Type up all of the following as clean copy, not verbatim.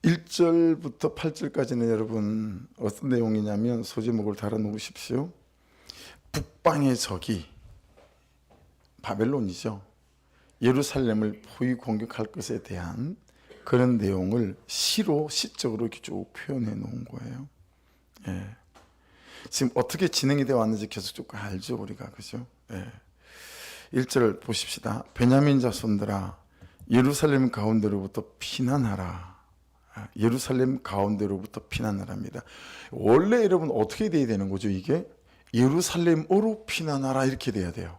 1절부터 8절까지는 여러분 어떤 내용이냐면 소제목을 달아 놓으십시오. 북방의 적이 바벨론이죠. 예루살렘을 포위 공격할 것에 대한 그런 내용을 시적으로 이렇게 쭉 표현해 놓은 거예요. 예. 지금 어떻게 진행이 되어 왔는지 계속 쭉 알죠, 우리가. 그죠? 예. 1절 보십시다. 베냐민 자손들아, 예루살렘 가운데로부터 피난하라. 예루살렘 가운데로부터 피난하랍니다. 원래 여러분 어떻게 돼야 되는 거죠? 이게 예루살렘으로 피난하라 이렇게 돼야 돼요.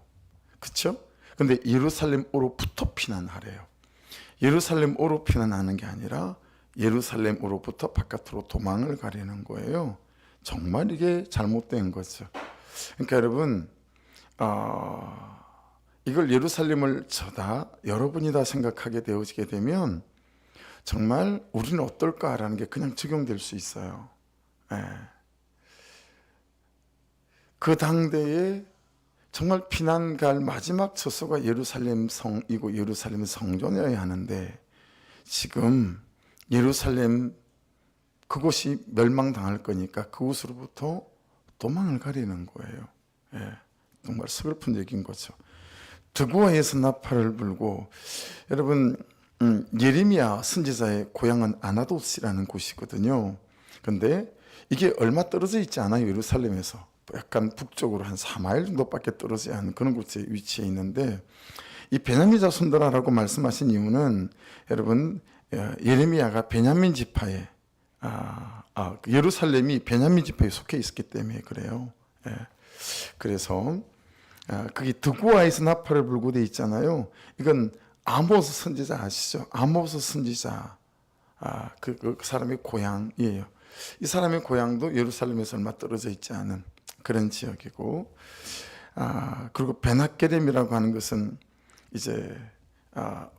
그렇죠? 근데 예루살렘으로부터 피난하래요. 예루살렘으로 피난하는 게 아니라 예루살렘으로부터 바깥으로 도망을 가려는 거예요. 정말 이게 잘못된 거죠. 그러니까 여러분 이걸 예루살렘을 저다 여러분이 다 생각하게 되어지게 되면 정말 우리는 어떨까라는 게 그냥 적용될 수 있어요. 예. 그 당대에 정말 피난 갈 마지막 처소가 예루살렘 성이고 예루살렘 성전이어야 하는데 지금 예루살렘 그곳이 멸망당할 거니까 그곳으로부터 도망을 가리는 거예요. 예. 정말 서글픈 얘기인 거죠. 드고아에서 나팔을 불고 여러분 예레미야 선지자의 고향은 아나돗이라는 곳이거든요. 근데 이게 얼마 떨어져 있지 않아요. 예루살렘에서 약간 북쪽으로 한 4마일 정도밖에 떨어지지 않은 그런 곳에 위치해 있는데 이 베냐민 자손들아라고 말씀하신 이유는 여러분 예레미야가 베냐민 지파에 예루살렘이 베냐민 지파에 속해 있었기 때문에 그래요. 예. 그래서 거기 드고아에서 나팔을 불고 돼 있잖아요. 이건 아모스 선지자 아시죠? 아모스 선지자 그 사람의 고향이에요. 이 사람의 고향도 예루살렘에서 얼마 떨어져 있지 않은 그런 지역이고 그리고 베나게렘이라고 하는 것은 이제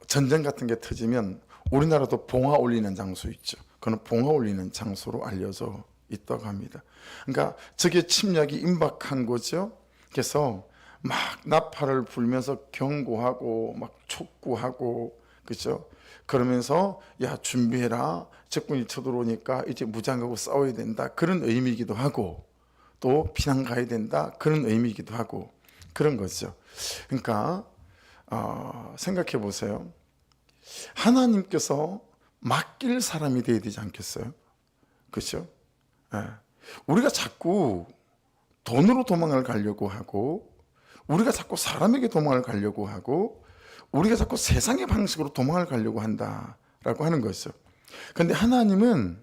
전쟁 같은 게 터지면 우리나라도 봉화 올리는 장소 있죠. 그건 봉화 올리는 장소로 알려져 있다고 합니다. 그러니까 적의 침략이 임박한 거죠. 그래서 막 나팔을 불면서 경고하고 막 촉구하고 그죠? 그러면서 야 준비해라. 적군이 쳐들어오니까 이제 무장하고 싸워야 된다. 그런 의미이기도 하고 또 피난 가야 된다. 그런 의미이기도 하고 그런 거죠. 그러니까 생각해 보세요. 하나님께서 맡길 사람이 되어야 되지 않겠어요? 그렇죠? 네. 우리가 자꾸 돈으로 도망을 가려고 하고 우리가 자꾸 사람에게 도망을 가려고 하고 우리가 자꾸 세상의 방식으로 도망을 가려고 한다라고 하는 거죠. 그런데 하나님은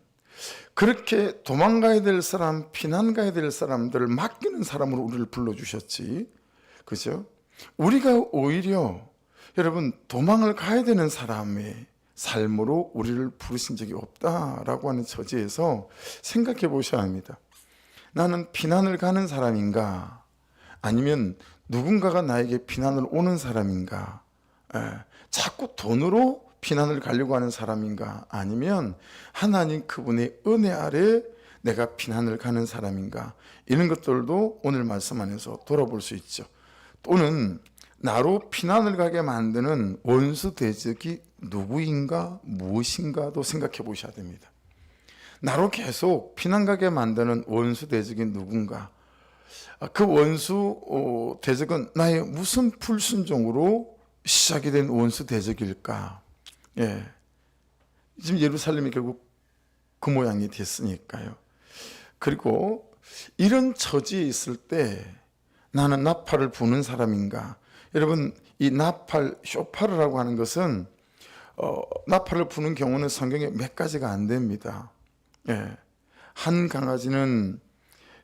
그렇게 도망가야 될 사람, 피난 가야 될 사람들을 맡기는 사람으로 우리를 불러주셨지. 그죠? 우리가 오히려 여러분 도망을 가야 되는 사람의 삶으로 우리를 부르신 적이 없다라고 하는 처지에서 생각해 보셔야 합니다. 나는 피난을 가는 사람인가? 아니면 누군가가 나에게 피난을 오는 사람인가? 자꾸 돈으로 피난을 가려고 하는 사람인가? 아니면 하나님 그분의 은혜 아래 내가 피난을 가는 사람인가? 이런 것들도 오늘 말씀 안에서 돌아볼 수 있죠. 또는 나로 피난을 가게 만드는 원수 대적이 누구인가 무엇인가도 생각해 보셔야 됩니다. 나로 계속 피난 가게 만드는 원수 대적이 누군가? 그 원수 대적은 나의 무슨 불순종으로 시작이 된 원수 대적일까? 예. 지금 예루살렘이 결국 그 모양이 됐으니까요. 그리고 이런 처지에 있을 때 나는 나팔을 부는 사람인가? 여러분 이 나팔, 쇼파르라고 하는 것은 나팔을 부는 경우는 성경에 몇 가지가 안 됩니다. 예. 한 강아지는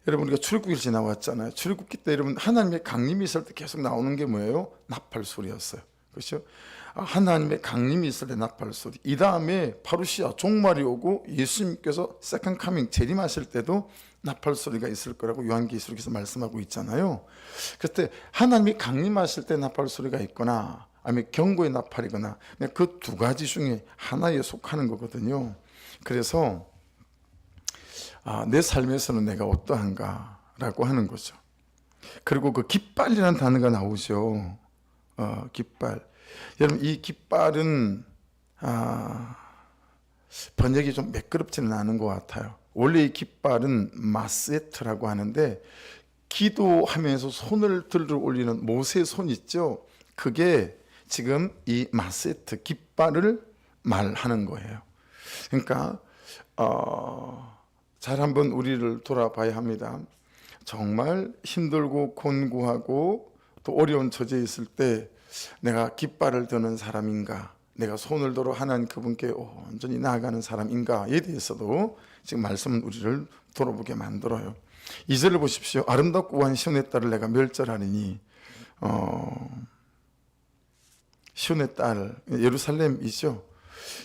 여러분 우리가 출애굽기를 지나왔잖아요. 출애굽기 때 여러분 하나님의 강림이 있을 때 계속 나오는 게 뭐예요? 나팔 소리였어요. 그렇죠? 하나님의 강림이 있을 때 나팔 소리. 이 다음에 파루시아 종말이 오고 예수님께서 세컨 카밍 재림하실 때도 나팔 소리가 있을 거라고 요한계시록에서 말씀하고 있잖아요. 그때 하나님이 강림하실 때 나팔 소리가 있거나 아니면 경고의 나팔이거나 그 두 가지 중에 하나에 속하는 거거든요. 그래서 내 삶에서는 내가 어떠한가라고 하는 거죠. 그리고 그 깃발이라는 단어가 나오죠. 깃발. 여러분 이 깃발은 번역이 좀 매끄럽지는 않은 것 같아요. 원래 이 깃발은 마세트라고 하는데 기도하면서 손을 들어 올리는 모세의 손 있죠. 그게 지금 이 마세트 깃발을 말하는 거예요. 그러니까 잘 한번 우리를 돌아봐야 합니다. 정말 힘들고 곤고하고 또 어려운 처지에 있을 때 내가 깃발을 드는 사람인가, 내가 손을 들어 하나님 그분께 온전히 나아가는 사람인가에 대해서도 지금 말씀은 우리를 돌아보게 만들어요. 2절을 보십시오. 아름답고 우아한 시온의 딸을 내가 멸절하리니, 시온의 딸, 예루살렘이죠.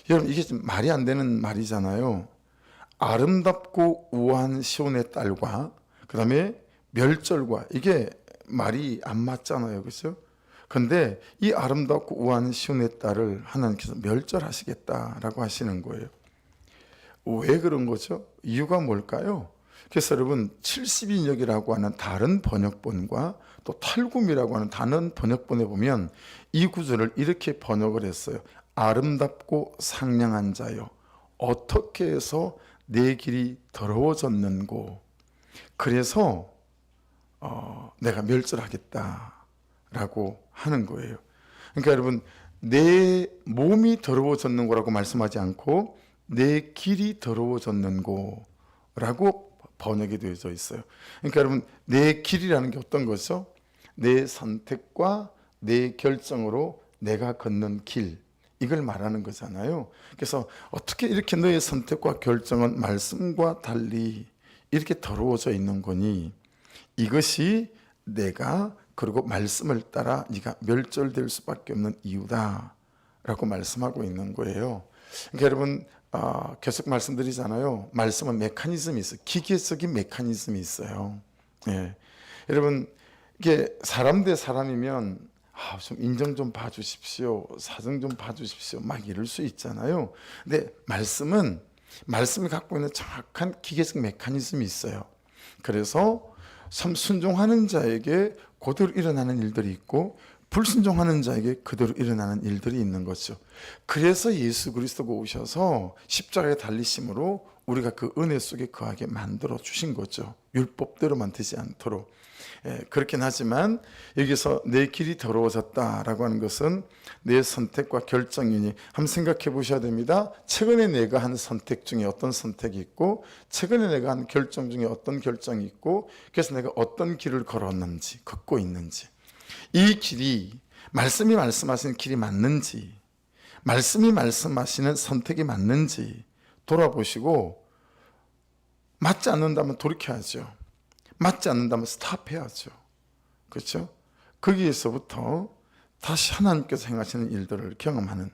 여러분, 이게 좀 말이 안 되는 말이잖아요. 아름답고 우아한 시온의 딸과 그 다음에 멸절과, 이게 말이 안 맞잖아요. 그렇죠? 근데 이 아름답고 우아한 시온의 딸을 하나님께서 멸절하시겠다라고 하시는 거예요. 왜 그런 거죠? 이유가 뭘까요? 그래서 여러분 70인역이라고 하는 다른 번역본과 또 탈굼이라고 하는 다른 번역본에 보면 이 구절을 이렇게 번역을 했어요. 아름답고 상냥한 자여, 어떻게 해서 내 길이 더러워졌는고, 그래서 내가 멸절하겠다라고 하는 거예요. 그러니까 여러분, 내 몸이 더러워졌는 거라고 말씀하지 않고 내 길이 더러워졌는 거라고 번역이 되어져 있어요. 그러니까 여러분, 내 길이라는 게 어떤 거죠? 내 선택과 내 결정으로 내가 걷는 길, 이걸 말하는 거잖아요. 그래서 어떻게 이렇게 너의 선택과 결정은 말씀과 달리 이렇게 더러워져 있는 거니? 이것이 내가 그리고 말씀을 따라 네가 멸절될 수밖에 없는 이유다 라고 말씀하고 있는 거예요. 그러니까 여러분, 계속 말씀드리잖아요. 말씀은 메커니즘이 있어요. 기계적인 메커니즘이 있어요. 예. 여러분, 이게 사람 대 사람이면 좀 인정 좀 봐주십시오, 사정 좀 봐주십시오, 막 이럴 수 있잖아요. 근데 말씀이 갖고 있는 정확한 기계적 메커니즘이 있어요. 그래서 참 순종하는 자에게 그대로 일어나는 일들이 있고 불순종하는 자에게 그대로 일어나는 일들이 있는 거죠. 그래서 예수 그리스도가 오셔서 십자가에 달리심으로 우리가 그 은혜 속에 거하게 만들어 주신 거죠. 율법대로만 되지 않도록. 그렇긴 하지만 여기서 내 길이 더러워졌다라고 하는 것은 내 선택과 결정이니 한번 생각해 보셔야 됩니다. 최근에 내가 한 선택 중에 어떤 선택이 있고 최근에 내가 한 결정 중에 어떤 결정이 있고, 그래서 내가 어떤 길을 걸었는지, 걷고 있는지, 이 길이 말씀이 말씀하시는 길이 맞는지, 말씀이 말씀하시는 선택이 맞는지 돌아보시고, 맞지 않는다면 돌이켜야죠. 맞지 않는다면 스탑해야죠. 그렇죠? 거기에서부터 다시 하나님께서 행하시는 일들을 경험하는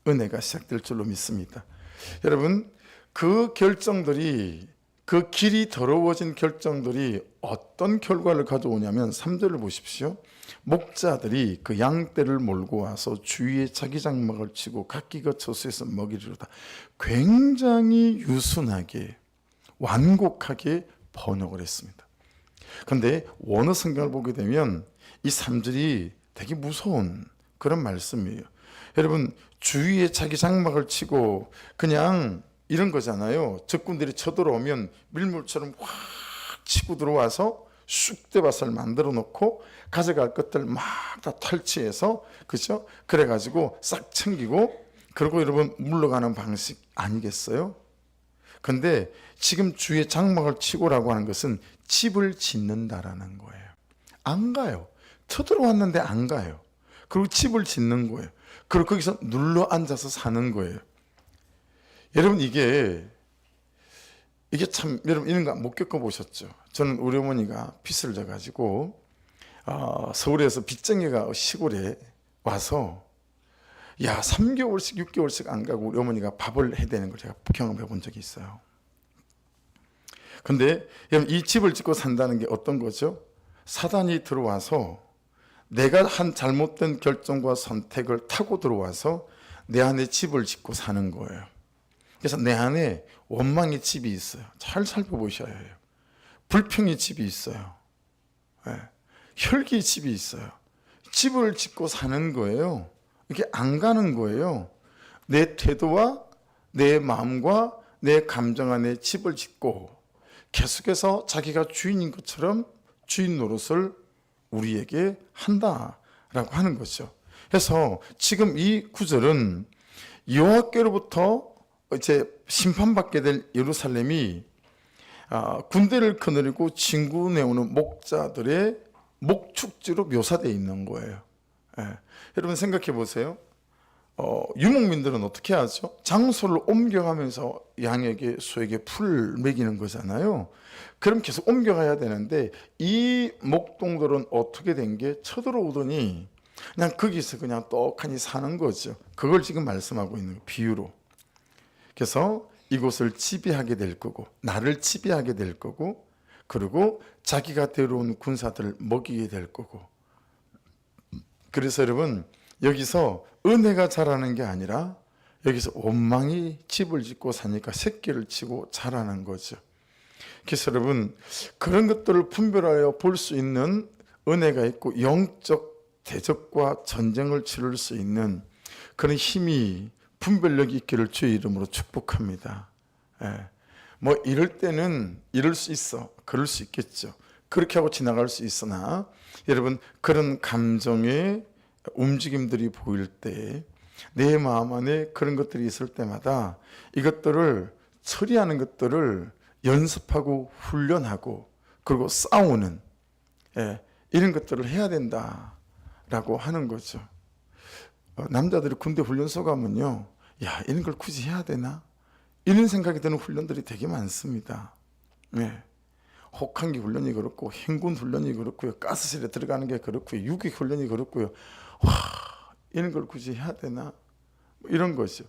은혜가 시작될 줄로 믿습니다. 여러분, 그 결정들이, 그 길이 더러워진 결정들이 어떤 결과를 가져오냐면 3절을 보십시오. 목자들이 그 양떼를 몰고 와서 주위에 자기 장막을 치고 각기가 저수에서 먹이리로다. 굉장히 유순하게 완곡하게 번역을 했습니다. 그런데 원어 성경을 보게 되면 이 3절이 되게 무서운 그런 말씀이에요. 여러분, 주위에 자기 장막을 치고 그냥 이런 거잖아요. 적군들이 쳐들어오면 밀물처럼 확 치고 들어와서 쑥대밭을 만들어 놓고 가져갈 것들 막 다 탈취해서, 그렇죠? 그래가지고 싹 챙기고, 그리고 여러분 물러가는 방식 아니겠어요? 근데 지금 주위에 장막을 치고라고 하는 것은 집을 짓는다라는 거예요. 안 가요. 쳐들어왔는데 안 가요. 그리고 집을 짓는 거예요. 그리고 거기서 눌러 앉아서 사는 거예요. 여러분, 이게 참, 여러분 이런 거 못 겪어보셨죠? 저는 우리 어머니가 빚을 져가지고 서울에서 빚쟁이가 시골에 와서 3개월씩 6개월씩 안 가고 우리 어머니가 밥을 해야 되는 걸 제가 경험해 본 적이 있어요. 근데 여러분, 이 집을 짓고 산다는 게 어떤 거죠? 사단이 들어와서 내가 한 잘못된 결정과 선택을 타고 들어와서 내 안에 집을 짓고 사는 거예요. 그래서 내 안에 원망의 집이 있어요. 잘 살펴보셔야 해요. 불평의 집이 있어요. 혈기의 집이 있어요. 집을 짓고 사는 거예요. 이게 안 가는 거예요. 내 태도와 내 마음과 내 감정 안에 집을 짓고 계속해서 자기가 주인인 것처럼 주인 노릇을 우리에게 한다라고 하는 거죠. 그래서 지금 이 구절은 여호와께로부터 이제 심판받게 될 예루살렘이 군대를 거느리고 진군해오는 목자들의 목축지로 묘사되어 있는 거예요. 예. 여러분 생각해 보세요. 유목민들은 어떻게 하죠? 장소를 옮겨가면서 양에게 소에게 풀 먹이는 거잖아요. 그럼 계속 옮겨가야 되는데 이 목동들은 어떻게 된 게 쳐들어오더니 그냥 거기서 그냥 떡하니 사는 거죠. 그걸 지금 말씀하고 있는 비유로. 그래서 이곳을 지배하게 될 거고 나를 지배하게 될 거고 그리고 자기가 데려온 군사들을 먹이게 될 거고. 그래서 여러분 여기서 은혜가 자라는 게 아니라 여기서 원망이 집을 짓고 사니까 새끼를 치고 자라는 거죠. 그래서 여러분 그런 것들을 분별하여 볼 수 있는 은혜가 있고 영적 대적과 전쟁을 치를 수 있는 그런 힘이 분별력이 있기를 주의 이름으로 축복합니다. 예. 뭐 이럴 때는 이럴 수 있어. 그럴 수 있겠죠. 그렇게 하고 지나갈 수 있으나 여러분 그런 감정의 움직임들이 보일 때 내 마음 안에 그런 것들이 있을 때마다 이것들을 처리하는 것들을 연습하고 훈련하고 그리고 싸우는 이런 것들을 해야 된다라고 하는 거죠. 남자들이 군대 훈련소 가면요, 야 이런 걸 굳이 해야 되나? 이런 생각이 드는 훈련들이 되게 많습니다. 혹한기 훈련이 그렇고 행군 훈련이 그렇고요, 가스실에 들어가는 게 그렇고요, 유격 훈련이 그렇고요. 와 이런 걸 굳이 해야 되나? 이런 거죠.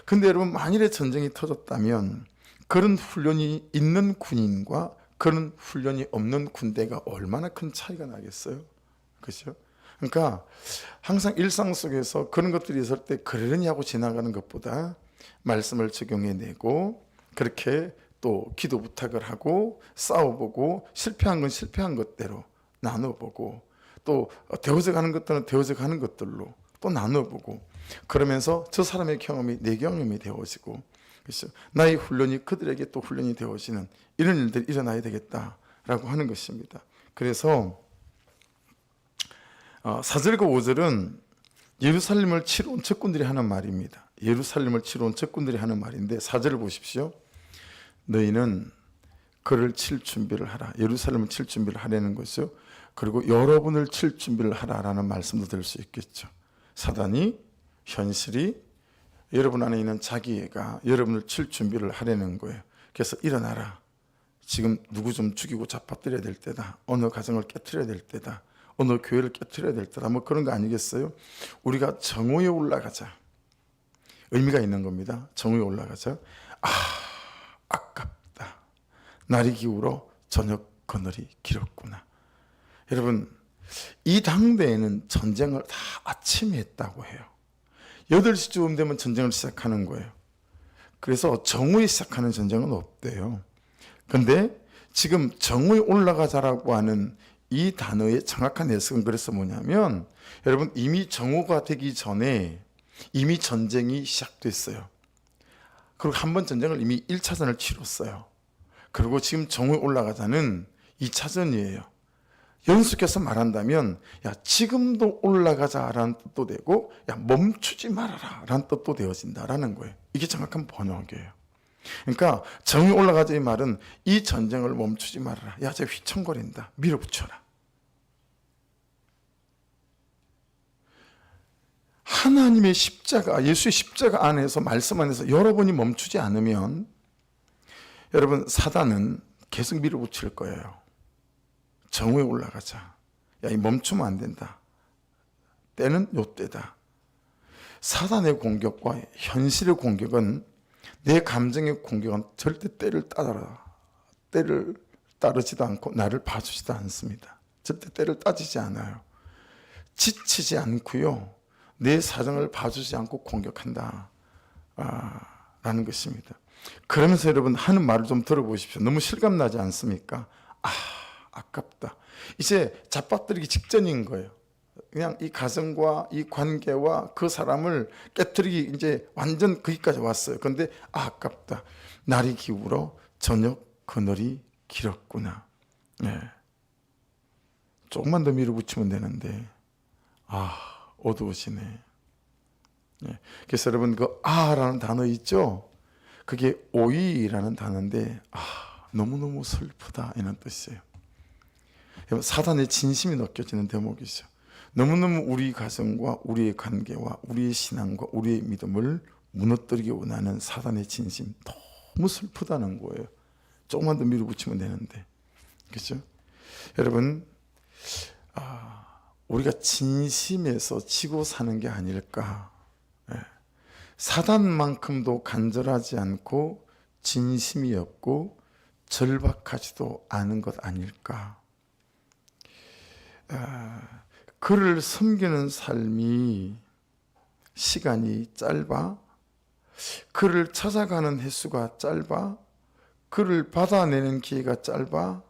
근데 여러분 만일에 전쟁이 터졌다면 그런 훈련이 있는 군인과 그런 훈련이 없는 군대가 얼마나 큰 차이가 나겠어요? 그렇죠? 그러니까 항상 일상 속에서 그런 것들이 있을 때 그러려니 하고 지나가는 것보다 말씀을 적용해내고 그렇게 또 기도 부탁을 하고 싸워보고 실패한 건 실패한 것대로 나눠보고 또 되어져 가는 것들은 되어져 가는 것들로 또 나눠보고 그러면서 저 사람의 경험이 내 경험이 되어지고 그렇죠? 나의 훈련이 그들에게 또 훈련이 되어지는 이런 일들이 일어나야 되겠다라고 하는 것입니다. 그래서 4절과 5절은 예루살렘을 치러 온 적군들이 하는 말입니다. 예루살렘을 치러 온 적군들이 하는 말인데 4절을 보십시오. 너희는 그를 칠 준비를 하라. 예루살렘을 칠 준비를 하라는 것이죠. 그리고 여러분을 칠 준비를 하라라는 말씀도 될 수 있겠죠. 사단이 현실이 여러분 안에 있는 자기애가 여러분을 칠 준비를 하려는 거예요. 그래서 일어나라. 지금 누구 좀 죽이고 잡아뜨려야 될 때다. 어느 가정을 깨트려야 될 때다. 어느 교회를 깨트려야 될 때다. 뭐 그런 거 아니겠어요? 우리가 정오에 올라가자. 의미가 있는 겁니다. 정오에 올라가자. 아깝다. 날이 기울어 저녁 그늘이 길었구나. 여러분 이 당대에는 전쟁을 다 아침에 했다고 해요. 8시쯤 되면 전쟁을 시작하는 거예요. 그래서 정오에 시작하는 전쟁은 없대요. 근데 지금 정오에 올라가자라고 하는 이 단어의 정확한 해석은 그래서 뭐냐면 여러분 이미 정오가 되기 전에 이미 전쟁이 시작됐어요. 그리고 한 번 전쟁을 이미 1차전을 치렀어요. 그리고 지금 정오에 올라가자는 2차전이에요. 연속해서 말한다면 야 지금도 올라가자라는 뜻도 되고 야 멈추지 말아라라는 뜻도 되어진다라는 거예요. 이게 정확한 번역이에요. 그러니까 정이 올라가자 이 말은 이 전쟁을 멈추지 말아라. 야 쟤 휘청거린다. 밀어붙여라. 하나님의 십자가, 예수의 십자가 안에서 말씀 안에서 여러분이 멈추지 않으면 여러분 사단은 계속 밀어붙일 거예요. 정오에 올라가자. 야, 이 멈추면 안 된다. 때는 요 때다. 사단의 공격과 현실의 공격은 내 감정의 공격은 절대 때를 따르지도 않고 나를 봐주지도 않습니다. 절대 때를 따지지 않아요. 지치지 않고요. 내 사정을 봐주지 않고 공격한다. 라는 것입니다. 그러면서 여러분 하는 말을 좀 들어보십시오. 너무 실감나지 않습니까? 아깝다. 이제 잡아뜨리기 직전인 거예요. 그냥 이 가정과 이 관계와 그 사람을 깨뜨리기 이제 완전 거기까지 왔어요. 그런데 아깝다. 날이 기울어 저녁 그늘이 길었구나. 네. 조금만 더 밀어붙이면 되는데 어두우시네. 네. 그래서 여러분 그 라는 단어 있죠? 그게 오이라는 단어인데 너무너무 슬프다 이런 뜻이에요. 사단의 진심이 느껴지는 대목이죠. 너무너무 우리 가정과 우리의 관계와 우리의 신앙과 우리의 믿음을 무너뜨리기 원하는 사단의 진심, 너무 슬프다는 거예요. 조금만 더 밀어붙이면 되는데, 그렇죠? 여러분, 우리가 진심에서 지고 사는 게 아닐까. 사단만큼도 간절하지 않고 진심이 없고 절박하지도 않은 것 아닐까. 그를 섬기는 삶이 시간이 짧아, 그를 찾아가는 횟수가 짧아, 그를 받아내는 기회가 짧아,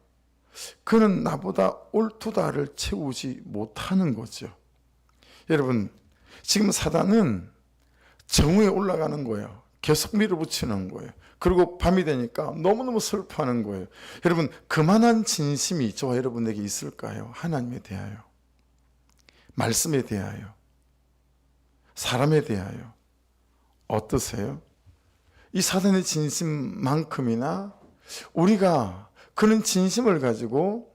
그는 나보다 옳도다를 채우지 못하는 거죠. 여러분, 지금 사단은 정오에 올라가는 거예요. 계속 밀어붙이는 거예요. 그리고 밤이 되니까 너무너무 슬퍼하는 거예요. 여러분, 그만한 진심이 저와 여러분에게 있을까요? 하나님에 대하여, 말씀에 대하여, 사람에 대하여 어떠세요? 이 사단의 진심만큼이나 우리가 그런 진심을 가지고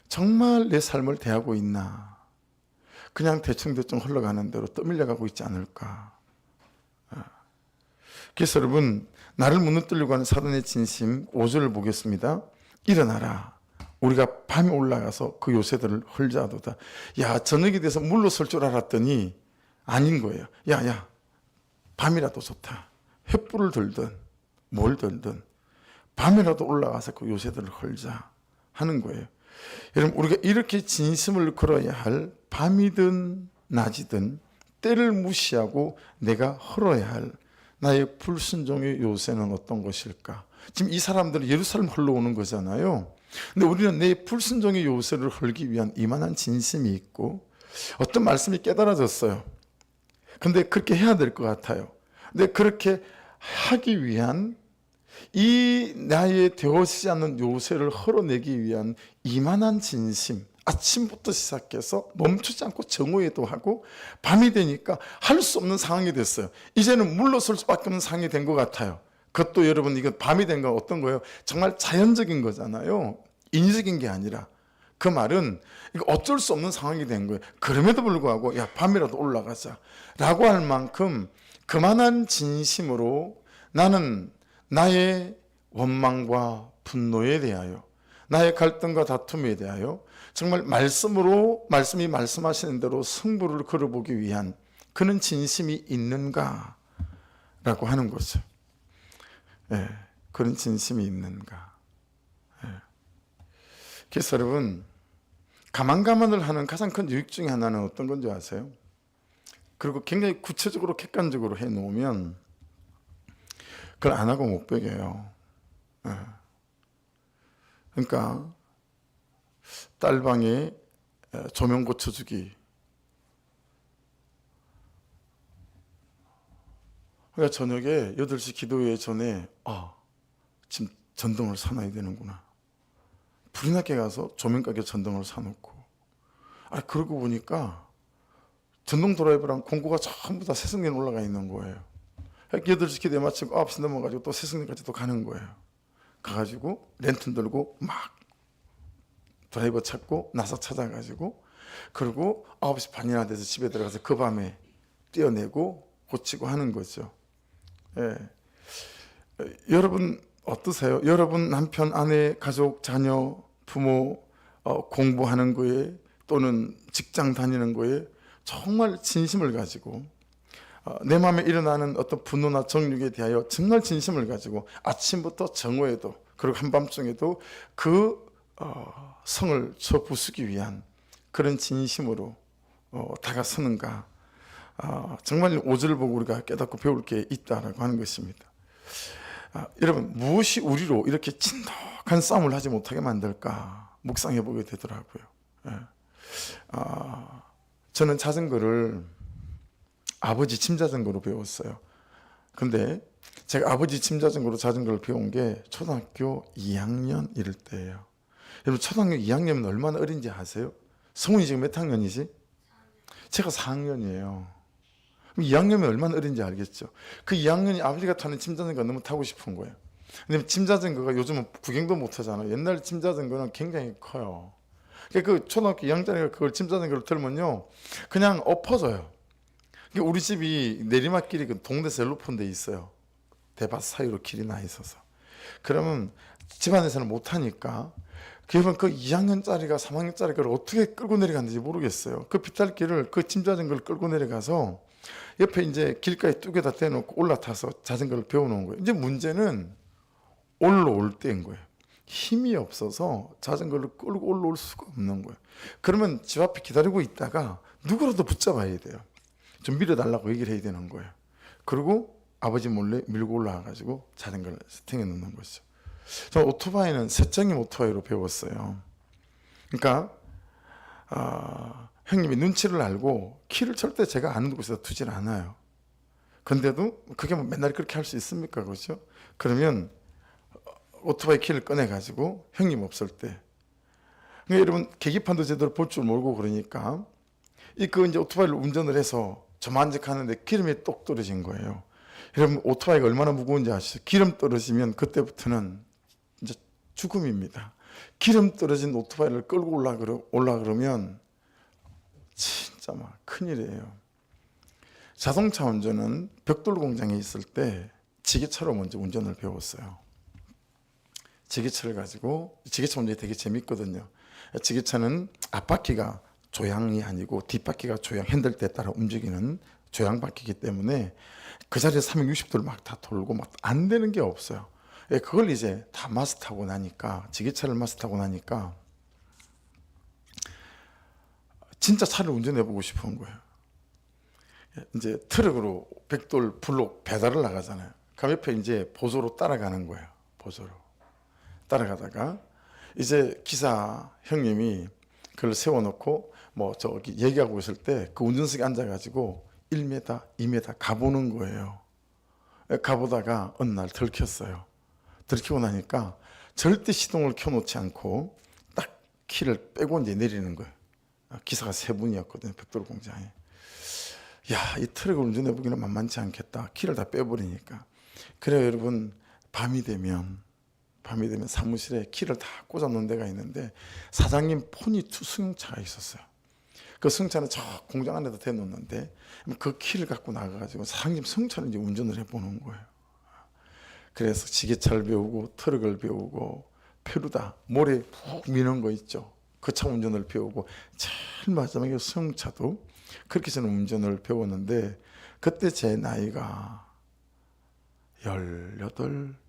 정말 내 삶을 대하고 있나? 그냥 대충대충 흘러가는 대로 떠밀려가고 있지 않을까? 그래서 여러분, 나를 무너뜨리려고 하는 사단의 진심 5절을 보겠습니다. 일어나라. 우리가 밤에 올라가서 그 요새들을 헐자도다. 야, 저녁이 돼서 물러설 줄 알았더니 아닌 거예요. 야, 밤이라도 좋다. 횃불을 들든 뭘 들든 밤이라도 올라가서 그 요새들을 헐자 하는 거예요. 여러분, 우리가 이렇게 진심을 걸어야 할 밤이든 낮이든 때를 무시하고 내가 헐어야 할 나의 불순종의 요새는 어떤 것일까? 지금 이 사람들은 예루살렘 흘러오는 거잖아요. 근데 우리는 내 불순종의 요새를 헐기 위한 이만한 진심이 있고 어떤 말씀이 깨달아졌어요. 근데 그렇게 해야 될 것 같아요. 근데 그렇게 하기 위한 이 나의 되어지지 않는 요새를 헐어내기 위한 이만한 진심, 아침부터 시작해서 멈추지 않고 정오에도 하고 밤이 되니까 할 수 없는 상황이 됐어요. 이제는 물러설 수밖에 없는 상황이 된 것 같아요. 그것도 여러분, 이거 밤이 된 건 어떤 거예요? 정말 자연적인 거잖아요. 인위적인 게 아니라. 그 말은 이거 어쩔 수 없는 상황이 된 거예요. 그럼에도 불구하고 야, 밤이라도 올라가자 라고 할 만큼 그만한 진심으로 나는 나의 원망과 분노에 대하여, 나의 갈등과 다툼에 대하여 정말 말씀이 말씀하시는 대로 승부를 걸어보기 위한 그런 진심이 있는가 라고 하는 거죠. 그런 진심이 있는가. 그래서 여러분, 가만가만을 하는 가장 큰 유익 중에 하나는 어떤 건지 아세요? 그리고 굉장히 구체적으로 객관적으로 해놓으면 그걸 안 하고 못 베겨요. 그러니까 딸방에 조명 고쳐주기. 그러니까 저녁에 8시 기도회 전에 지금 전등을 사놔야 되는구나. 불이 나게 가서 조명가게 전등을 사놓고 그러고 보니까 전동 드라이브랑 공구가 전부 다 새승리에 올라가 있는 거예요. 8시 기도회 마치고 9시 넘어가지고 또 새승리까지 또 가는 거예요. 가가지고 랜턴 들고 막 드라이버 찾고 나사 찾아가지고 그리고 9시 반이나 돼서 집에 들어가서 그 밤에 떼어내고 고치고 하는 거죠. 여러분 어떠세요? 여러분 남편, 아내, 가족, 자녀, 부모 공부하는 거에 또는 직장 다니는 거에 정말 진심을 가지고 내 마음에 일어나는 어떤 분노나 정욕에 대하여 정말 진심을 가지고 아침부터 정오에도 그리고 한밤중에도 그 성을 쳐 부수기 위한 그런 진심으로 다가서는가. 정말 5절을 보고 우리가 깨닫고 배울 게 있다라고 하는 것입니다. 여러분, 무엇이 우리로 이렇게 진득한 싸움을 하지 못하게 만들까 묵상해 보게 되더라고요. 저는 자전거를 아버지 짐 자전거로 배웠어요. 근데 제가 아버지 짐 자전거로 자전거를 배운 게 초등학교 2학년 이럴 때예요. 여러분 초등학교 2학년이면 얼마나 어린지 아세요? 성훈이 지금 몇 학년이지? 제가 4학년이에요. 2학년이면 얼마나 어린지 알겠죠? 그 2학년이 아버지가 타는 짐 자전거가 너무 타고 싶은 거예요. 근데 짐 자전거가 요즘은 구경도 못 하잖아요. 옛날 짐 자전거는 굉장히 커요. 그 초등학교 2학년짜리가 그걸 짐 자전거를 들면요, 그냥 엎어져요. 우리 집이 내리막길이 그 동네 셀로폰데 있어요. 대밭 사이로 길이 나 있어서. 그러면 집안에서는 못 하니까 그러면 그 2학년짜리가 3학년짜리를 어떻게 끌고 내려갔는지 모르겠어요. 그 비탈길을 그 짐 자전거를 끌고 내려가서 옆에 이제 길가에 뚝에다 대놓고 올라타서 자전거를 배워놓은 거예요. 이제 문제는 올라올 때인 거예요. 힘이 없어서 자전거를 끌고 올라올 수가 없는 거예요. 그러면 집 앞에 기다리고 있다가 누구라도 붙잡아야 돼요. 좀 밀어달라고 얘기를 해야 되는 거예요. 그리고 아버지 몰래 밀고 올라와가지고 자전거를 세팅해 놓는 거죠. 저 오토바이는 세정임 오토바이로 배웠어요. 그러니까 형님이 눈치를 알고 키를 절대 제가 아는 곳에다 두질 않아요. 근데도 그게 뭐 맨날 그렇게 할 수 있습니까? 그렇죠? 그러면 오토바이 키를 꺼내가지고 형님 없을 때, 그러니까 여러분 계기판도 제대로 볼 줄 모르고 그러니까 그 이제 오토바이를 운전을 해서 저만족하는데 기름이 똑 떨어진 거예요. 여러분 오토바이가 얼마나 무거운지 아시죠? 기름 떨어지면 그때부터는 이제 죽음입니다. 기름 떨어진 오토바이를 끌고 올라 그러면 진짜 막 큰일이에요. 자동차 운전은 벽돌 공장에 있을 때 지게차로 먼저 운전을 배웠어요. 지게차를 가지고, 지게차 운전이 되게 재밌거든요. 지게차는 앞바퀴가 조향이 아니고 뒷바퀴가 조향, 핸들대에 따라 움직이는 조향바퀴이기 때문에 그 자리에 360도를 막 다 돌고 막 안 되는 게 없어요. 그걸 이제 다 마스터하고 나니까, 지게차를 마스터하고 나니까 진짜 차를 운전해 보고 싶은 거예요. 이제 트럭으로 벽돌 블록 배달을 나가잖아요. 그 옆에 이제 보조로 따라가는 거예요. 보조로 따라가다가 이제 기사 형님이 그걸 세워놓고 뭐 저기 얘기하고 있을 때 그 운전석에 앉아가지고 1m, 2m 가보는 거예요. 가보다가 어느 날 들켰어요. 들키고 나니까 절대 시동을 켜놓지 않고 딱 키를 빼고 이제 내리는 거예요. 기사가 3분이었거든요. 벽돌 공장에. 야, 이 트럭을 운전해 보기는 만만치 않겠다. 키를 다 빼버리니까. 그래요, 여러분. 밤이 되면 사무실에 키를 다 꽂아놓은 데가 있는데 사장님 폰이 2 승용차가 있었어요. 그 승용차는 저 공장 안에다 대놓는데 그 키를 갖고 나가가지고 사장님 승용차를 이제 운전을 해보는 거예요. 그래서 지게차를 배우고 트럭을 배우고 페루다 모래 푹 미는 거 있죠. 그 차 운전을 배우고 제일 마지막에 승용차도 그렇게 저는 운전을 배웠는데 그때 제 나이가 18,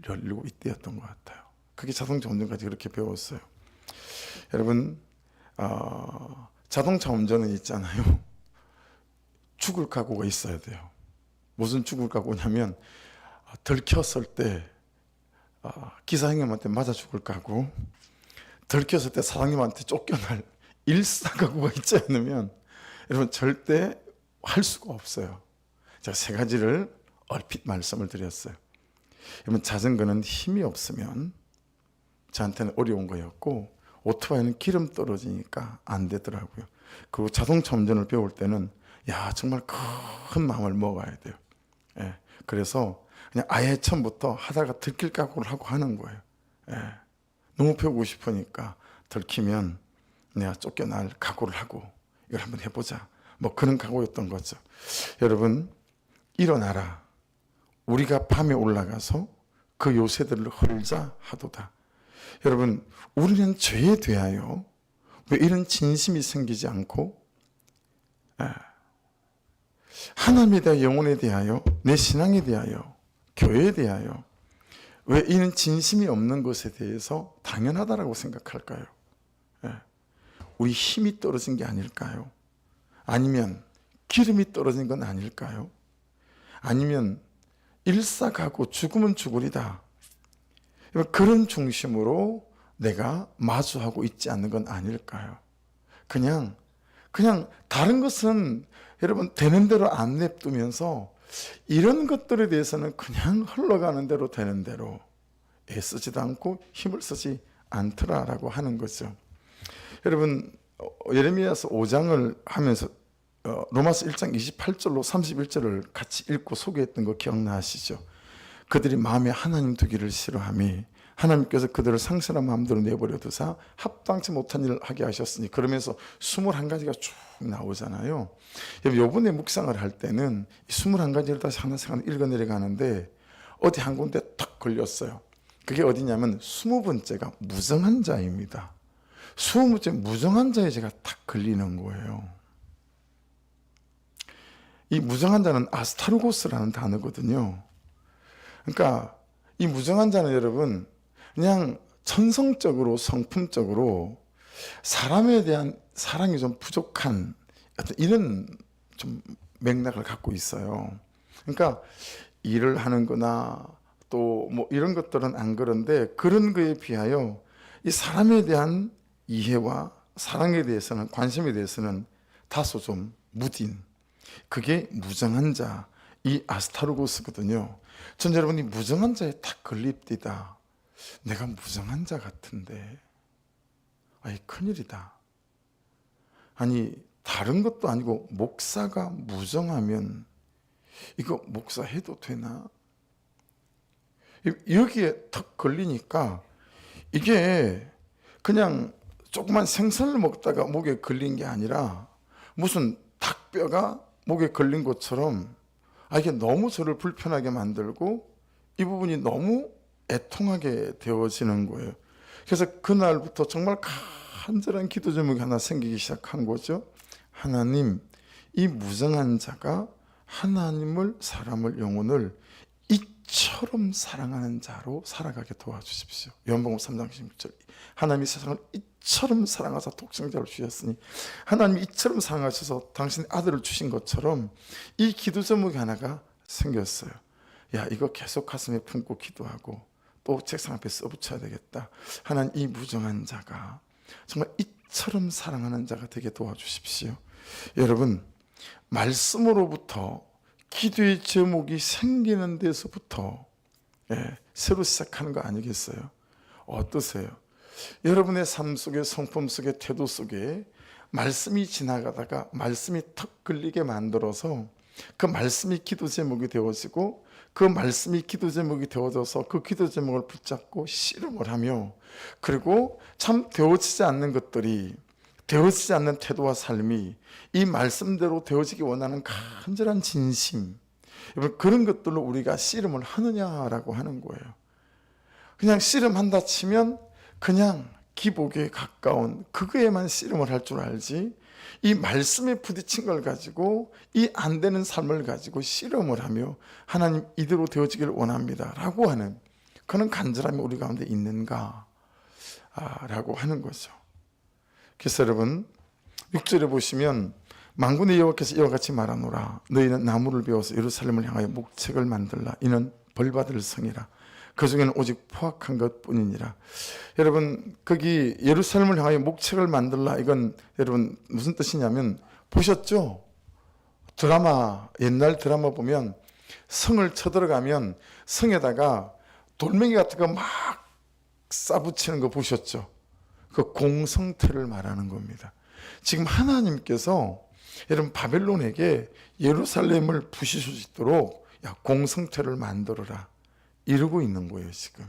17 이때였던 것 같아요. 그게 자동차 운전까지 그렇게 배웠어요. 여러분 자동차 운전은 있잖아요. 죽을 각오가 있어야 돼요. 무슨 죽을 각오냐면 들켰을 때 기사 형님한테 맞아 죽을 각오, 들켰을 때 사장님한테 쫓겨날 일사각오가 있지 않으면 여러분 절대 할 수가 없어요. 제가 3가지를 얼핏 말씀을 드렸어요. 여러분 자전거는 힘이 없으면 저한테는 어려운 거였고 오토바이는 기름 떨어지니까 안 되더라고요. 그리고 자동차 운전을 배울 때는 야 정말 큰 마음을 먹어야 돼요. 예, 그래서 그냥 아예 처음부터 하다가 들킬 각오를 하고 하는 거예요. 예, 너무 배우고 싶으니까 들키면 내가 쫓겨날 각오를 하고 이걸 한번 해보자. 뭐 그런 각오였던 거죠. 여러분 일어나라. 우리가 밤에 올라가서 그 요새들을 헐자 하도다. 여러분 우리는 죄에 대하여 왜 이런 진심이 생기지 않고 하나님에 대하여, 영혼에 대하여, 내 신앙에 대하여, 교회에 대하여 왜 이런 진심이 없는 것에 대해서 당연하다라고 생각할까요? 우리 힘이 떨어진 게 아닐까요? 아니면 기름이 떨어진 건 아닐까요? 아니면 일사가고 죽으면 죽으리다. 그런 중심으로 내가 마주하고 있지 않는 건 아닐까요? 그냥 그냥 다른 것은 여러분 되는 대로 안 냅두면서 이런 것들에 대해서는 그냥 흘러가는 대로 되는 대로 애쓰지도 않고 힘을 쓰지 않더라라고 하는 거죠. 여러분 예레미야서 5장을 하면서 로마서 1장 28절로 31절을 같이 읽고 소개했던 거 기억나시죠? 그들이 마음에 하나님 두기를 싫어하며 하나님께서 그들을 상실한 마음대로 내버려 두사 합당치 못한 일을 하게 하셨으니, 그러면서 21가지가 쭉 나오잖아요. 요번에 묵상을 할 때는 21가지를 다시 하나씩 읽어 내려가는데 어디 한 군데 탁 걸렸어요. 그게 어디냐면 20번째가 무정한 자입니다. 20번째 무정한 자에 제가 탁 걸리는 거예요. 이 무정한 자는 아스타르고스라는 단어거든요. 그러니까 이 무정한 자는 여러분 그냥 천성적으로 성품적으로 사람에 대한 사랑이 좀 부족한 이런 좀 맥락을 갖고 있어요. 그러니까 일을 하는 거나 또 뭐 이런 것들은 안 그런데 그런 거에 비하여 이 사람에 대한 이해와 사랑에 대해서는, 관심에 대해서는 다소 좀 무딘, 그게 무정한 자, 이 아스타르고스거든요. 전 여러분이 무정한 자에 딱 걸립디다. 내가 무정한 자 같은데, 아이 큰일이다. 아니 다른 것도 아니고 목사가 무정하면 이거 목사 해도 되나? 여기에 턱 걸리니까 이게 그냥 조그만 생선을 먹다가 목에 걸린 게 아니라 무슨 닭뼈가 목에 걸린 것처럼, 이게 너무 저를 불편하게 만들고 이 부분이 너무 애통하게 되어지는 거예요. 그래서 그날부터 정말 간절한 기도 제목이 하나 생기기 시작한 거죠. 하나님, 이 무정한 자가 하나님을, 사람을, 영혼을 이처럼 사랑하는 자로 살아가게 도와주십시오. 요한복음 3장 16절, 하나님이 세상을 이처럼 사랑하사 독생자를 주셨으니, 하나님이 이처럼 사랑하셔서 당신의 아들을 주신 것처럼 이 기도 제목이 하나가 생겼어요. 야, 이거 계속 가슴에 품고 기도하고 또 책상 앞에 써붙여야 되겠다. 하나님, 이 무정한 자가 정말 이처럼 사랑하는 자가 되게 도와주십시오. 여러분, 말씀으로부터 기도의 제목이 생기는 데서부터 새로 시작하는 거 아니겠어요? 어떠세요? 여러분의 삶 속에, 성품 속에, 태도 속에 말씀이 지나가다가 말씀이 턱 걸리게 만들어서 그 말씀이 기도 제목이 되어지고, 그 말씀이 기도 제목이 되어져서 그 기도 제목을 붙잡고 씨름을 하며, 그리고 참 되어지지 않는 것들이, 되어지지 않는 태도와 삶이 이 말씀대로 되어지기 원하는 간절한 진심, 그런 것들로 우리가 씨름을 하느냐라고 하는 거예요. 그냥 씨름한다 치면 그냥 기복에 가까운 그거에만 씨름을 할 줄 알지, 이 말씀에 부딪힌 걸 가지고, 이 안 되는 삶을 가지고 씨름을 하며 하나님 이대로 되어지기를 원합니다 라고 하는 그런 간절함이 우리 가운데 있는가 라고 하는 거죠. 그래서 여러분 6절에 보시면, 만군의 여호와께서 이와 같이 말하노라. 너희는 나무를 베어서 예루살렘을 향하여 목책을 만들라. 이는 벌받을 성이라. 그 중에는 오직 포악한 것뿐이니라. 여러분, 거기 예루살렘을 향하여 목책을 만들라, 이건 여러분 무슨 뜻이냐면, 보셨죠? 옛날 드라마 보면 성을 쳐들어가면 성에다가 돌멩이 같은 거 막 싸붙이는 거 보셨죠? 그 공성태를 말하는 겁니다. 지금 하나님께서 여러분 바벨론에게 예루살렘을 부실 수 있도록 공성태를 만들어라 이러고 있는 거예요 지금.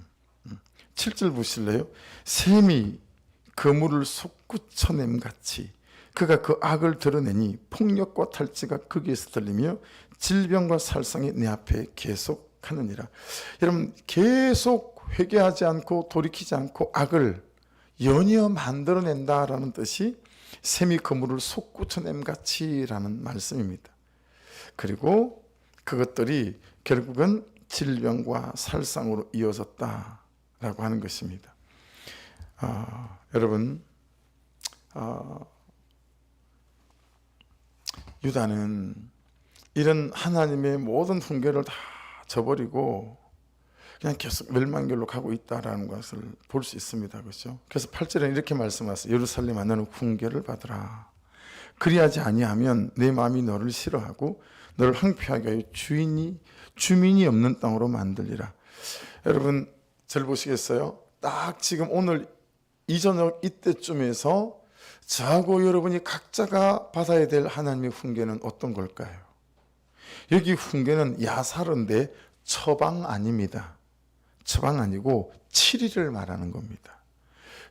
7절 보실래요? 샘이 그물을 솟구쳐냄같이 그가 그 악을 드러내니 폭력과 탈취가 거기에서 들리며 질병과 살상이 내 앞에 계속하느니라. 여러분, 계속 회개하지 않고 돌이키지 않고 악을 연이어 만들어낸다라는 뜻이 샘이 그물을 솟구쳐냄같이라는 말씀입니다. 그리고 그것들이 결국은 질병과 살상으로 이어졌다라고 하는 것입니다. 여러분, 유다는 이런 하나님의 모든 훈계를 다 저버리고 그냥 계속 멸망길로 가고 있다라는 것을 볼 수 있습니다. 그렇죠? 그래서 8절에 이렇게 말씀하세요. 예루살렘아, 너는 훈계를 받으라. 그리하지 아니하면 내 마음이 너를 싫어하고 너를 황폐하게 하여 주민이 없는 땅으로 만들리라. 여러분 절 보시겠어요? 딱 지금 오늘 이 저녁 이때쯤에서 저하고 여러분이 각자가 받아야 될 하나님의 훈계는 어떤 걸까요? 여기 훈계는 야사른데 처방 아닙니다. 처방 아니고 7일을 말하는 겁니다.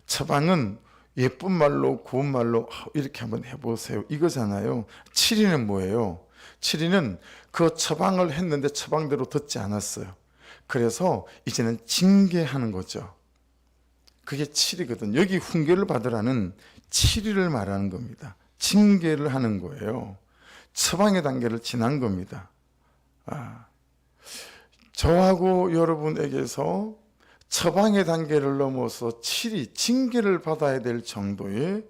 처방은 예쁜 말로 고운 말로 이렇게 한번 해보세요 이거잖아요. 7일은 뭐예요? 7일은 그 처방을 했는데 처방대로 듣지 않았어요. 그래서 이제는 징계하는 거죠. 그게 7이거든. 여기 훈계를 받으라는 7일을 말하는 겁니다. 징계를 하는 거예요. 처방의 단계를 지난 겁니다. 저하고 여러분에게서 처방의 단계를 넘어서 7이 징계를 받아야 될 정도의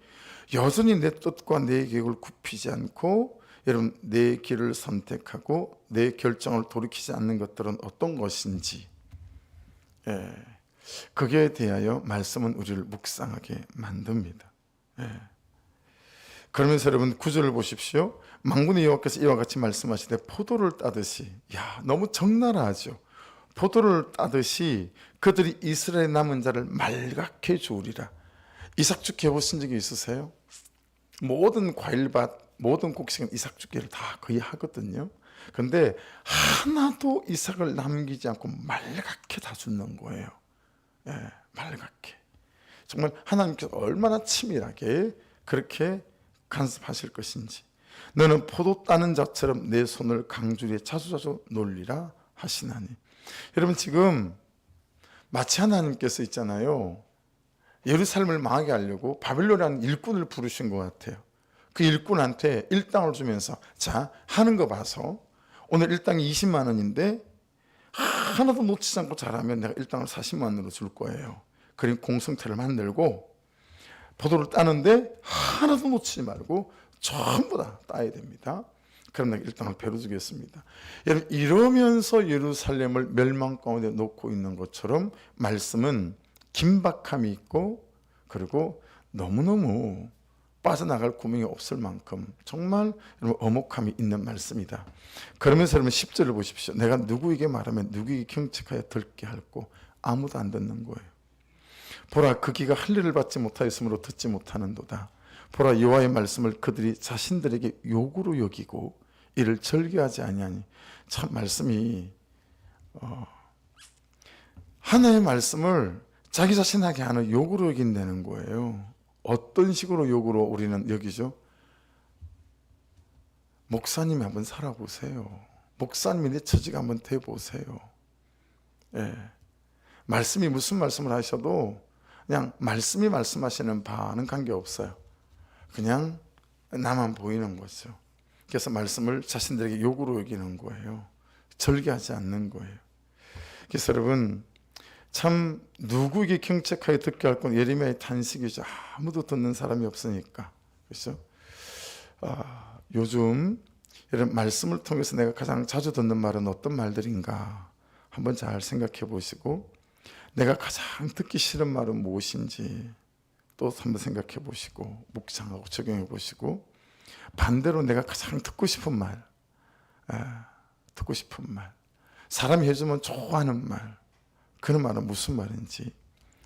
여전히 내 뜻과 내 계획을 굽히지 않고 여러분 내 길을 선택하고 내 결정을 돌이키지 않는 것들은 어떤 것인지 거기에 대하여 말씀은 우리를 묵상하게 만듭니다. 그러면서 여러분 9절을 보십시오. 만군의 여호와께서 이와 같이 말씀하시되 포도를 따듯이 너무 적나라하죠. 포도를 따듯이 그들이 이스라엘의 남은 자를 말갛게 주우리라. 이삭죽게 해보신 적이 있으세요? 모든 과일밭, 모든 곡식은 이삭죽게를 다 거의 하거든요. 그런데 하나도 이삭을 남기지 않고 말갛게 다 줍는 거예요. 말갛게. 정말 하나님께서 얼마나 치밀하게 그렇게 간섭하실 것인지. 너는 포도 따는 자처럼 내 손을 강주리에 자주자주 놀리라 하시나니. 여러분 지금 마치 하나님께서 있잖아요. 예루살렘을 망하게 하려고 바벨론이라는 일꾼을 부르신 것 같아요. 그 일꾼한테 일당을 주면서 자 하는 거 봐서 오늘 일당이 20만 원인데 하나도 놓치지 않고 잘하면 내가 일당을 40만 원으로 줄 거예요. 그리고 공성태를 만들고 포도를 따는데 하나도 놓치지 말고 전부 다 따야 됩니다. 그럼 내가 일당을 배로 주겠습니다. 여러분 이러면서 예루살렘을 멸망 가운데 놓고 있는 것처럼 말씀은 긴박함이 있고 그리고 너무너무 빠져나갈 구멍이 없을 만큼 정말 여러분 어목함이 있는 말씀이다. 그러면서 여러분 10절을 보십시오. 내가 누구에게 말하면 누구에게 경책하여 듣게 할고 아무도 안 듣는 거예요. 보라 그 귀가 할 일을 받지 못하였으므로 듣지 못하는도다. 보라 여호와의 말씀을 그들이 자신들에게 욕으로 여기고 이를 절개하지 아니하니. 참 말씀이 하나의 말씀을 자기 자신에게 하는 욕으로 여긴다는 거예요. 어떤 식으로 욕으로 우리는 여기죠? 목사님이 한번 살아보세요. 목사님이 내 처지가 한번 돼보세요. 말씀이 무슨 말씀을 하셔도 그냥 말씀이 말씀하시는 바는 관계없어요. 그냥 나만 보이는 거죠. 그래서 말씀을 자신들에게 욕으로 여기는 거예요. 절개하지 않는 거예요. 그래서 여러분 참 누구에게 경책하여 듣게 할 건 예레미야의 탄식이죠. 아무도 듣는 사람이 없으니까. 그렇죠? 요즘 이런 말씀을 통해서 내가 가장 자주 듣는 말은 어떤 말들인가 한번 잘 생각해 보시고 내가 가장 듣기 싫은 말은 무엇인지 또 한번 생각해 보시고 묵상하고 적용해 보시고 반대로 내가 가장 듣고 싶은 말, 사람이 해주면 좋아하는 말, 그런 말은 무슨 말인지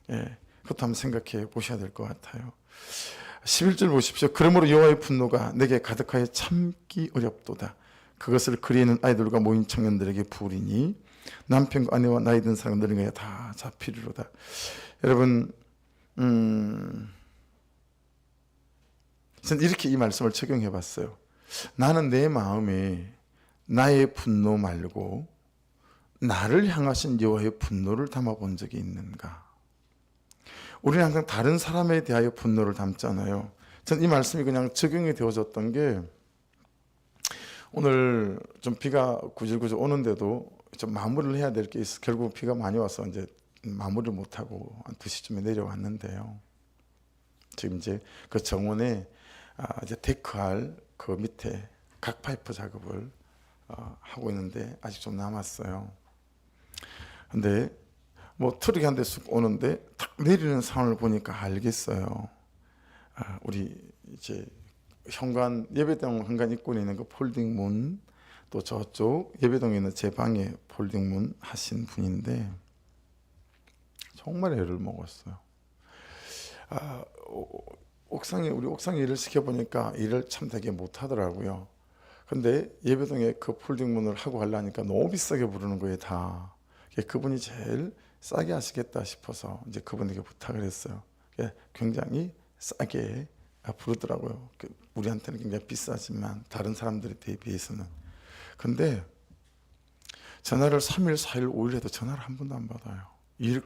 그것도 한번 생각해 보셔야 될 것 같아요. 11절 보십시오. 그러므로 여호와의 분노가 내게 가득하여 참기 어렵도다. 그것을 그리는 아이들과 모인 청년들에게 부리니 남편과 아내와 나이 든 사람들에게 다 잡히리로다. 여러분 저는 이렇게 이 말씀을 적용해 봤어요. 나는 내 마음에 나의 분노 말고 나를 향하신 여호와의 분노를 담아본 적이 있는가? 우리는 항상 다른 사람에 대하여 분노를 담잖아요. 전 이 말씀이 그냥 적용이 되어졌던 게 오늘 좀 비가 구질구질 오는데도 좀 마무리를 해야 될 게 있어. 결국 비가 많이 와서 이제 마무리를 못하고 한 2시쯤에 내려왔는데요. 지금 이제 그 정원에 이제 데크할 그 밑에 각 파이프 작업을 하고 있는데 아직 좀 남았어요. 근데 뭐 트럭이 한 대 쑥 오는데 탁 내리는 상황을 보니까 알겠어요. 우리 이제 현관 예배당 현관 입구에 있는 그 폴딩문, 또 저쪽 예배동에 있는 제 방에 폴딩문 하신 분인데 정말 애를 먹었어요. 우리 옥상에 일을 시켜보니까 일을 참 되게 못하더라고요. 근데 예배동에 그 폴딩문을 하고 하려니까 너무 비싸게 부르는 거예요, 다. 그분이 제일 싸게 하시겠다 싶어서 이제 그분에게 부탁을 했어요. 굉장히 싸게 부르더라고요. 우리한테는 굉장히 비싸지만 다른 사람들에 대비해서는. 근데 전화를 3일, 4일, 5일 해도 전화를 한 번도 안 받아요.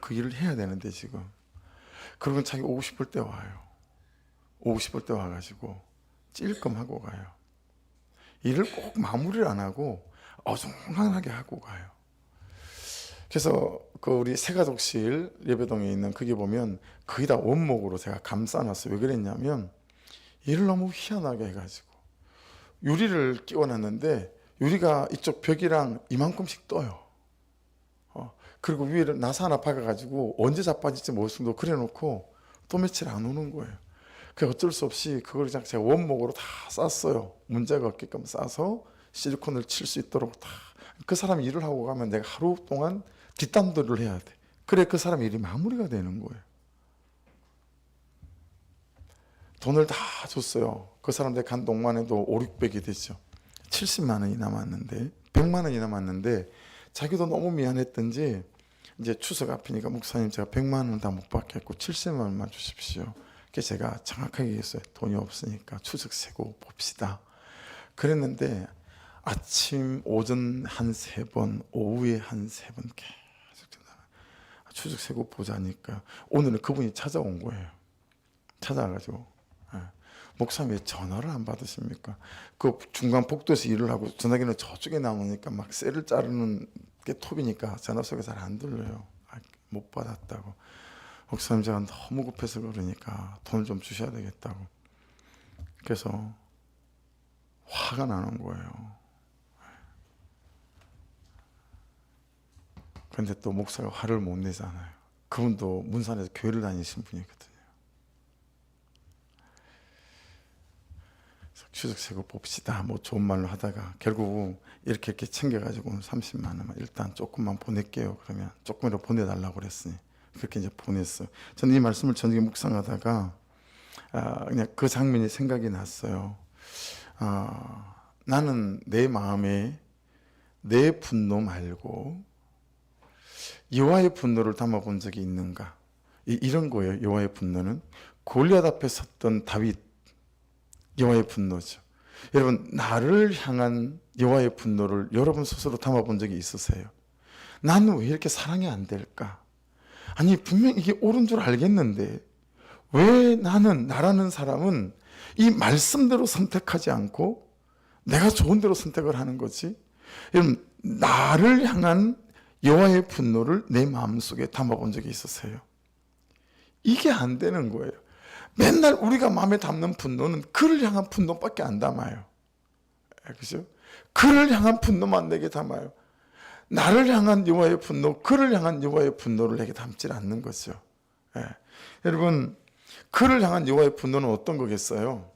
그 일을 해야 되는데 지금. 그러면 자기 오고 싶을 때 와요. 오고 싶을 때 와가지고 찔끔하고 가요. 일을 꼭 마무리를 안 하고 어중간하게 하고 가요. 그래서 그 우리 새가족실 예배동에 있는 거기 보면 거의 다 원목으로 제가 감싸놨어요. 왜 그랬냐면 일을 너무 희한하게 해가지고 유리를 끼워놨는데 유리가 이쪽 벽이랑 이만큼씩 떠요. 그리고 위에를 나사 하나 박아가지고 언제 자빠질지 모를 정도 그래놓고 또 며칠 안 오는 거예요. 그 어쩔 수 없이 그걸 그냥 제가 원목으로 다 쌌어요. 문제가 없게끔 싸서 실리콘을 칠 수 있도록 다. 그 사람이 일을 하고 가면 내가 하루 동안 뒷담도를 해야 돼. 그래 그 사람 일이 마무리가 되는 거예요. 돈을 다 줬어요. 그 사람들 간 동만 해도 5, 600이 됐죠. 70만 원이 남았는데 100만 원이 남았는데 자기도 너무 미안했던지 이제 추석 앞이니까 목사님 제가 100만 원 다 못 받겠고 70만 원만 주십시오. 그래서 제가 정확하게 얘기했어요. 돈이 없으니까 추석 세고 봅시다. 그랬는데 아침 오전 한 3번, 오후에 한 3번 계속 추석 세고 보자니까 오늘은 그분이 찾아온 거예요. 찾아와가지고 목사님 왜 전화를 안 받으십니까? 그 중간 복도에서 일을 하고 전화기는 저쪽에 나오니까 막 쇠를 자르는 게 톱이니까 전화 소리가 잘 안 들려요. 못 받았다고. 목사님 제가 너무 급해서 그러니까 돈을 좀 주셔야 되겠다고. 그래서 화가 나는 거예요. 근데 또 목사가 화를 못 내잖아요. 그분도 문산에서 교회를 다니신 분이거든요. 추석 세고 봅시다. 뭐 좋은 말로 하다가 결국 이렇게 챙겨가지고 30만 원만 일단 조금만 보낼게요. 그러면 조금이라도 보내달라고 그랬으니 그렇게 이제 보냈어요. 저는 이 말씀을 저녁에 묵상하다가 그냥 그 장면이 생각이 났어요. 나는 내 마음에 내 분노 말고 여호와의 분노를 담아본 적이 있는가? 이런 거예요. 여호와의 분노는 골리앗 앞에 섰던 다윗, 여호와의 분노죠. 여러분, 나를 향한 여호와의 분노를 여러분 스스로 담아본 적이 있으세요? 나는 왜 이렇게 사랑이 안 될까? 아니 분명 이게 옳은 줄 알겠는데 왜 나라는 사람은 이 말씀대로 선택하지 않고 내가 좋은 대로 선택을 하는 거지? 여러분, 나를 향한 여호와의 분노를 내 마음속에 담아본 적이 있으세요? 이게 안 되는 거예요. 맨날 우리가 마음에 담는 분노는 그를 향한 분노밖에 안 담아요. 그죠? 그를 향한 분노만 내게 담아요. 나를 향한 여호와의 분노, 그를 향한 여호와의 분노를 내게 담지 않는 거죠. 여러분, 그를 향한 여호와의 분노는 어떤 거겠어요?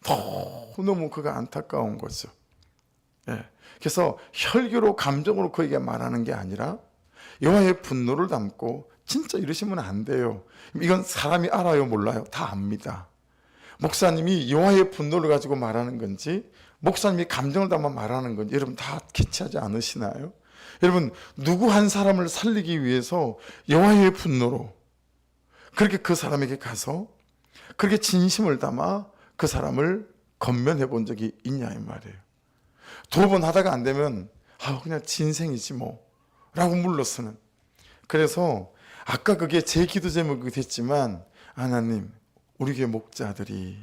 너무 그가 안타까운 거죠. 그래서 혈기로 감정으로 그에게 말하는 게 아니라 여호와의 분노를 담고 진짜 이러시면 안 돼요. 이건 사람이 알아요, 몰라요? 다 압니다. 목사님이 여호와의 분노를 가지고 말하는 건지 목사님이 감정을 담아 말하는 건지 여러분 다 캐치하지 않으시나요? 여러분, 누구 한 사람을 살리기 위해서 여호와의 분노로 그렇게 그 사람에게 가서 그렇게 진심을 담아 그 사람을 건면해 본 적이 있냐 이 말이에요. 2번 하다가 안 되면 그냥 진생이지 뭐 라고 물러서는. 그래서 아까 그게 제 기도 제목이 됐지만 하나님, 우리 교회 목자들이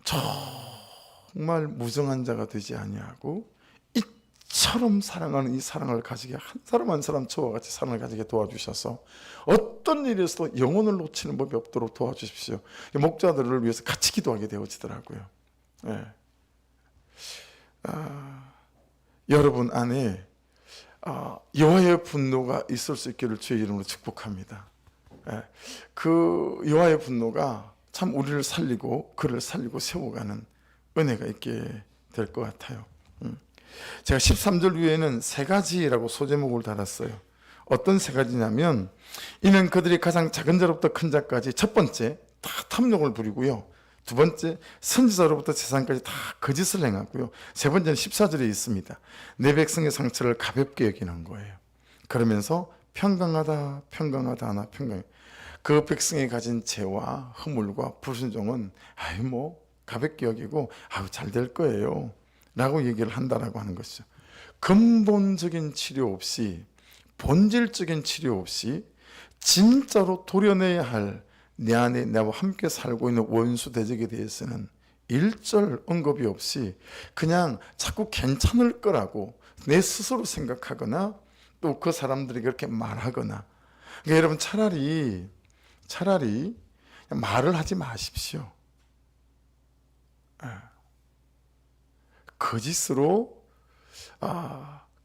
정말 무정한 자가 되지 아니하고 이처럼 사랑하는 이 사랑을 가지게 한 사람 한 사람 저와 같이 사랑을 가지게 도와주셔서 어떤 일에서도 영혼을 놓치는 법이 없도록 도와주십시오. 목자들을 위해서 같이 기도하게 되어지더라고요. 여러분 안에 여호와의 분노가 있을 수 있기를 주의 이름으로 축복합니다. 그 여호와의 분노가 참 우리를 살리고 그를 살리고 세워가는 은혜가 있게 될 것 같아요. 제가 13절 위에는 세 가지라고 소제목을 달았어요. 어떤 세 가지냐면, 이는 그들이 가장 작은 자로부터 큰 자까지, 첫 번째 다 탐욕을 부리고요, 두 번째 선지자로부터 재산까지 다 거짓을 행하고요, 세 번째는 14절에 있습니다. 내 백성의 상처를 가볍게 여기는 거예요. 그러면서 평강하다 평강하다 하나 평강, 그 백성이 가진 죄와 허물과 불순종은 가볍게 여기고 잘 될 거예요 라고 얘기를 한다라고 하는 것이죠. 근본적인 치료 없이, 본질적인 치료 없이 진짜로 도려내야 할 내 안에 나와 함께 살고 있는 원수 대적에 대해서는 일절 언급이 없이 그냥 자꾸 괜찮을 거라고 내 스스로 생각하거나 또 그 사람들이 그렇게 말하거나. 그러니까 여러분, 차라리 말을 하지 마십시오. 거짓으로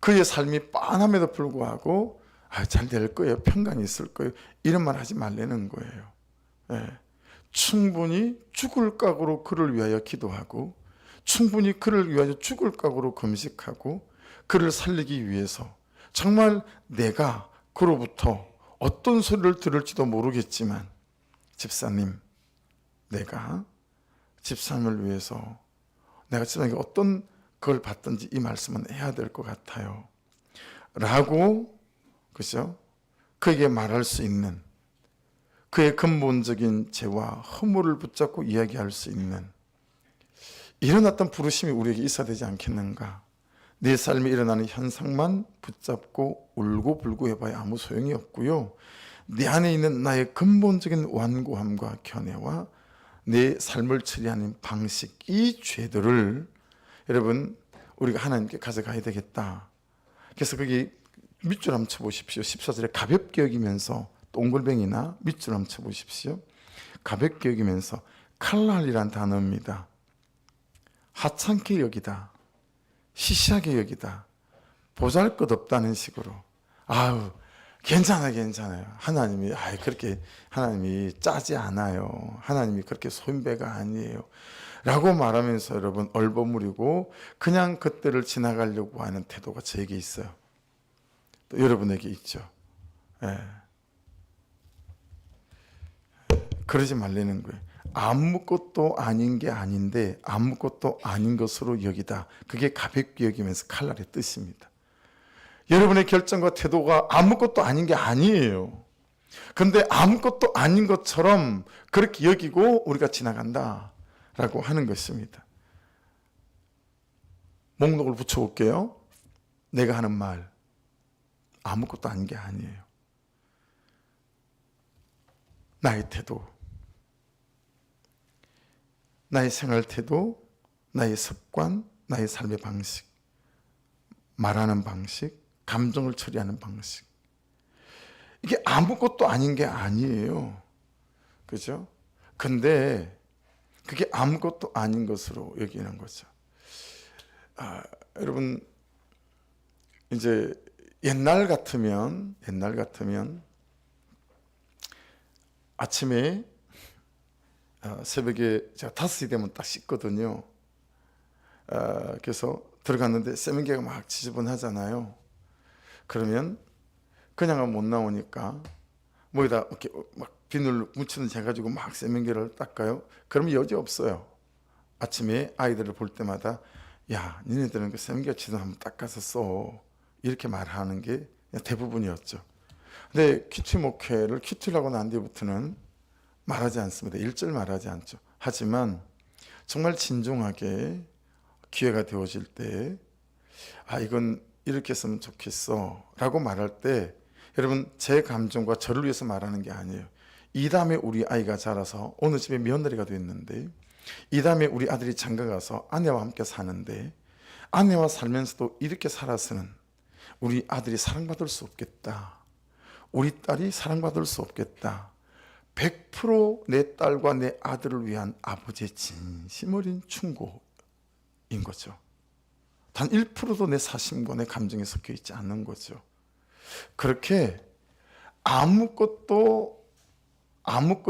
그의 삶이 빤함에도 불구하고 잘 될 거예요, 평강이 있을 거예요, 이런 말 하지 말라는 거예요. 충분히 죽을 각오로 그를 위하여 기도하고, 충분히 그를 위하여 죽을 각오로 금식하고, 그를 살리기 위해서 정말 내가 그로부터 어떤 소리를 들을지도 모르겠지만, 집사님, 내가 집사님을 위해서 내가 집사님에게 어떤 걸 받든지 이 말씀은 해야 될 것 같아요 라고, 그죠? 그에게 말할 수 있는, 그의 근본적인 죄와 허물을 붙잡고 이야기할 수 있는 이런 어떤 부르심이 우리에게 있어야 되지 않겠는가. 내 삶에 일어나는 현상만 붙잡고 울고불고 해봐야 아무 소용이 없고요, 내 안에 있는 나의 근본적인 완고함과 견해와 내 삶을 처리하는 방식, 이 죄들을 여러분 우리가 하나님께 가져가야 되겠다. 그래서 거기 밑줄 한번 쳐보십시오. 14절에 가볍게 여기면서, 동글뱅이나 밑줄 한번 쳐보십시오. 가볍게 여기면서, 칼날이란 단어입니다. 하찮게 여기다, 시시하게 여기다, 보잘것없다는 식으로. 괜찮아요. 하나님이 짜지 않아요. 하나님이 그렇게 소인배가 아니에요 라고 말하면서 여러분 얼버무리고 그냥 그때를 지나가려고 하는 태도가 저에게 있어요. 또 여러분에게 있죠. 그러지 말라는 거예요. 아무것도 아닌 게 아닌데 아무것도 아닌 것으로 여기다. 그게 가볍게 여기면서 칼날의 뜻입니다. 여러분의 결정과 태도가 아무것도 아닌 게 아니에요. 그런데 아무것도 아닌 것처럼 그렇게 여기고 우리가 지나간다라고 하는 것입니다. 목록을 붙여볼게요. 내가 하는 말 아무것도 아닌 게 아니에요. 나의 태도, 나의 생활 태도, 나의 습관, 나의 삶의 방식, 말하는 방식, 감정을 처리하는 방식, 이게 아무것도 아닌 게 아니에요. 그죠? 근데 그게 아무것도 아닌 것으로 여기는 거죠. 여러분, 이제 옛날 같으면 아침에 새벽에 제가 5시 되면 딱 씻거든요. 그래서 들어갔는데 세면기가 막 지저분하잖아요. 그러면 그냥은 못 나오니까 뭐에다 이렇게 막 비늘 묻히는 재 가지고 막 세면기를 닦아요. 그러면 여지 없어요. 아침에 아이들을 볼 때마다 야, 니네들은 그 세면기가 지저분 한번 닦아서 써, 이렇게 말하는 게 대부분이었죠. 근데 큐티 목회를 큐티를 하고 난 뒤부터는 말하지 않습니다. 일절 말하지 않죠. 하지만 정말 진중하게 기회가 되어질 때 이건 이렇게 했으면 좋겠어 라고 말할 때, 여러분 제 감정과 저를 위해서 말하는 게 아니에요. 이 다음에 우리 아이가 자라서 어느 집에 며느리가 됐는데, 이 다음에 우리 아들이 장가가서 아내와 함께 사는데, 아내와 살면서도 이렇게 살아서는 우리 아들이 사랑받을 수 없겠다, 우리 딸이 사랑받을 수 없겠다. 100% 내 딸과 내 아들을 위한 아버지의 진심 어린 충고인 거죠. 단 1%도 내 사심과 내 감정에 섞여 있지 않는 거죠. 그렇게 아무것도 아닌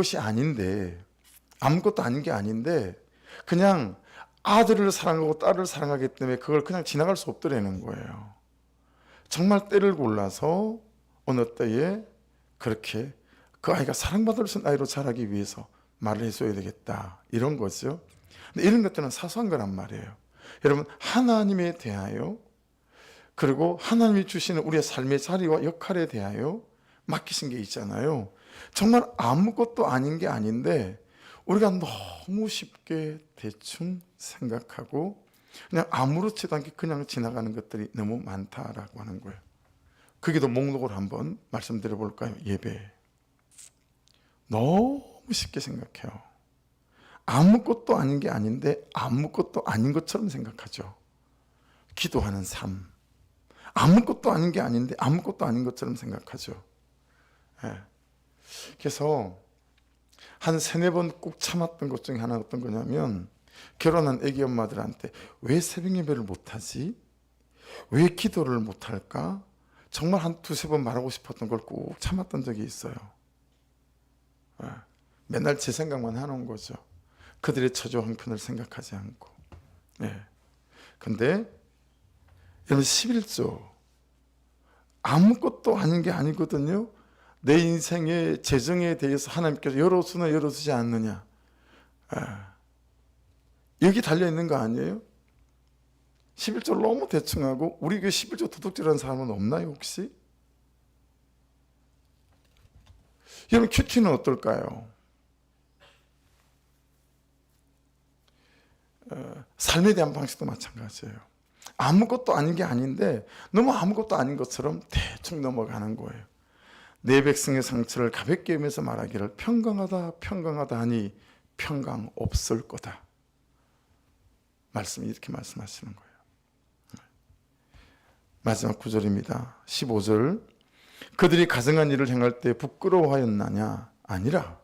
게 아닌데 그냥 아들을 사랑하고 딸을 사랑하기 때문에 그걸 그냥 지나갈 수 없더라는 거예요. 정말 때를 골라서 어느 때에 그렇게 그 아이가 사랑받을 수 있는 아이로 자라기 위해서 말을 해줘야 되겠다, 이런 거죠. 근데 이런 것들은 사소한 거란 말이에요. 여러분, 하나님에 대하여, 그리고 하나님이 주시는 우리의 삶의 자리와 역할에 대하여 맡기신 게 있잖아요. 정말 아무것도 아닌 게 아닌데 우리가 너무 쉽게 대충 생각하고 그냥 아무렇지도 않게 그냥 지나가는 것들이 너무 많다라고 하는 거예요. 거기도 목록을 한번 말씀드려 볼까요? 예배. 너무 쉽게 생각해요. 아무것도 아닌 게 아닌데 아무것도 아닌 것처럼 생각하죠. 기도하는 삶. 아무것도 아닌 게 아닌데 아무것도 아닌 것처럼 생각하죠. 예. 그래서 한 3-4번 꼭 참았던 것 중에 하나 어떤 거냐면, 결혼한 애기 엄마들한테 왜 새벽 예배를 못하지? 왜 기도를 못할까? 정말 한 2-3번 말하고 싶었던 걸 꼭 참았던 적이 있어요. 예. 맨날 제 생각만 하는 거죠. 그들의 처조 형편을 생각하지 않고. 예. 근데 여러분, 11조 아무것도 아닌 게 아니거든요. 내 인생의 재정에 대해서 하나님께서 열어주나 열어주지 않느냐, 여기 달려있는 거 아니에요? 11조를 너무 대충 하고 우리 교회 11조 도둑질하는 사람은 없나요 혹시? 여러분, 큐티는 어떨까요? 삶에 대한 방식도 마찬가지예요. 아무것도 아닌 게 아닌데 너무 아무것도 아닌 것처럼 대충 넘어가는 거예요. 내 백성의 상처를 가볍게 여기면서 말하기를 평강하다 평강하다 하니 평강 없을 거다. 말씀이 이렇게 말씀하시는 거예요. 마지막 9절입니다. 15절. 그들이 가증한 일을 행할 때 부끄러워하였나냐? 아니라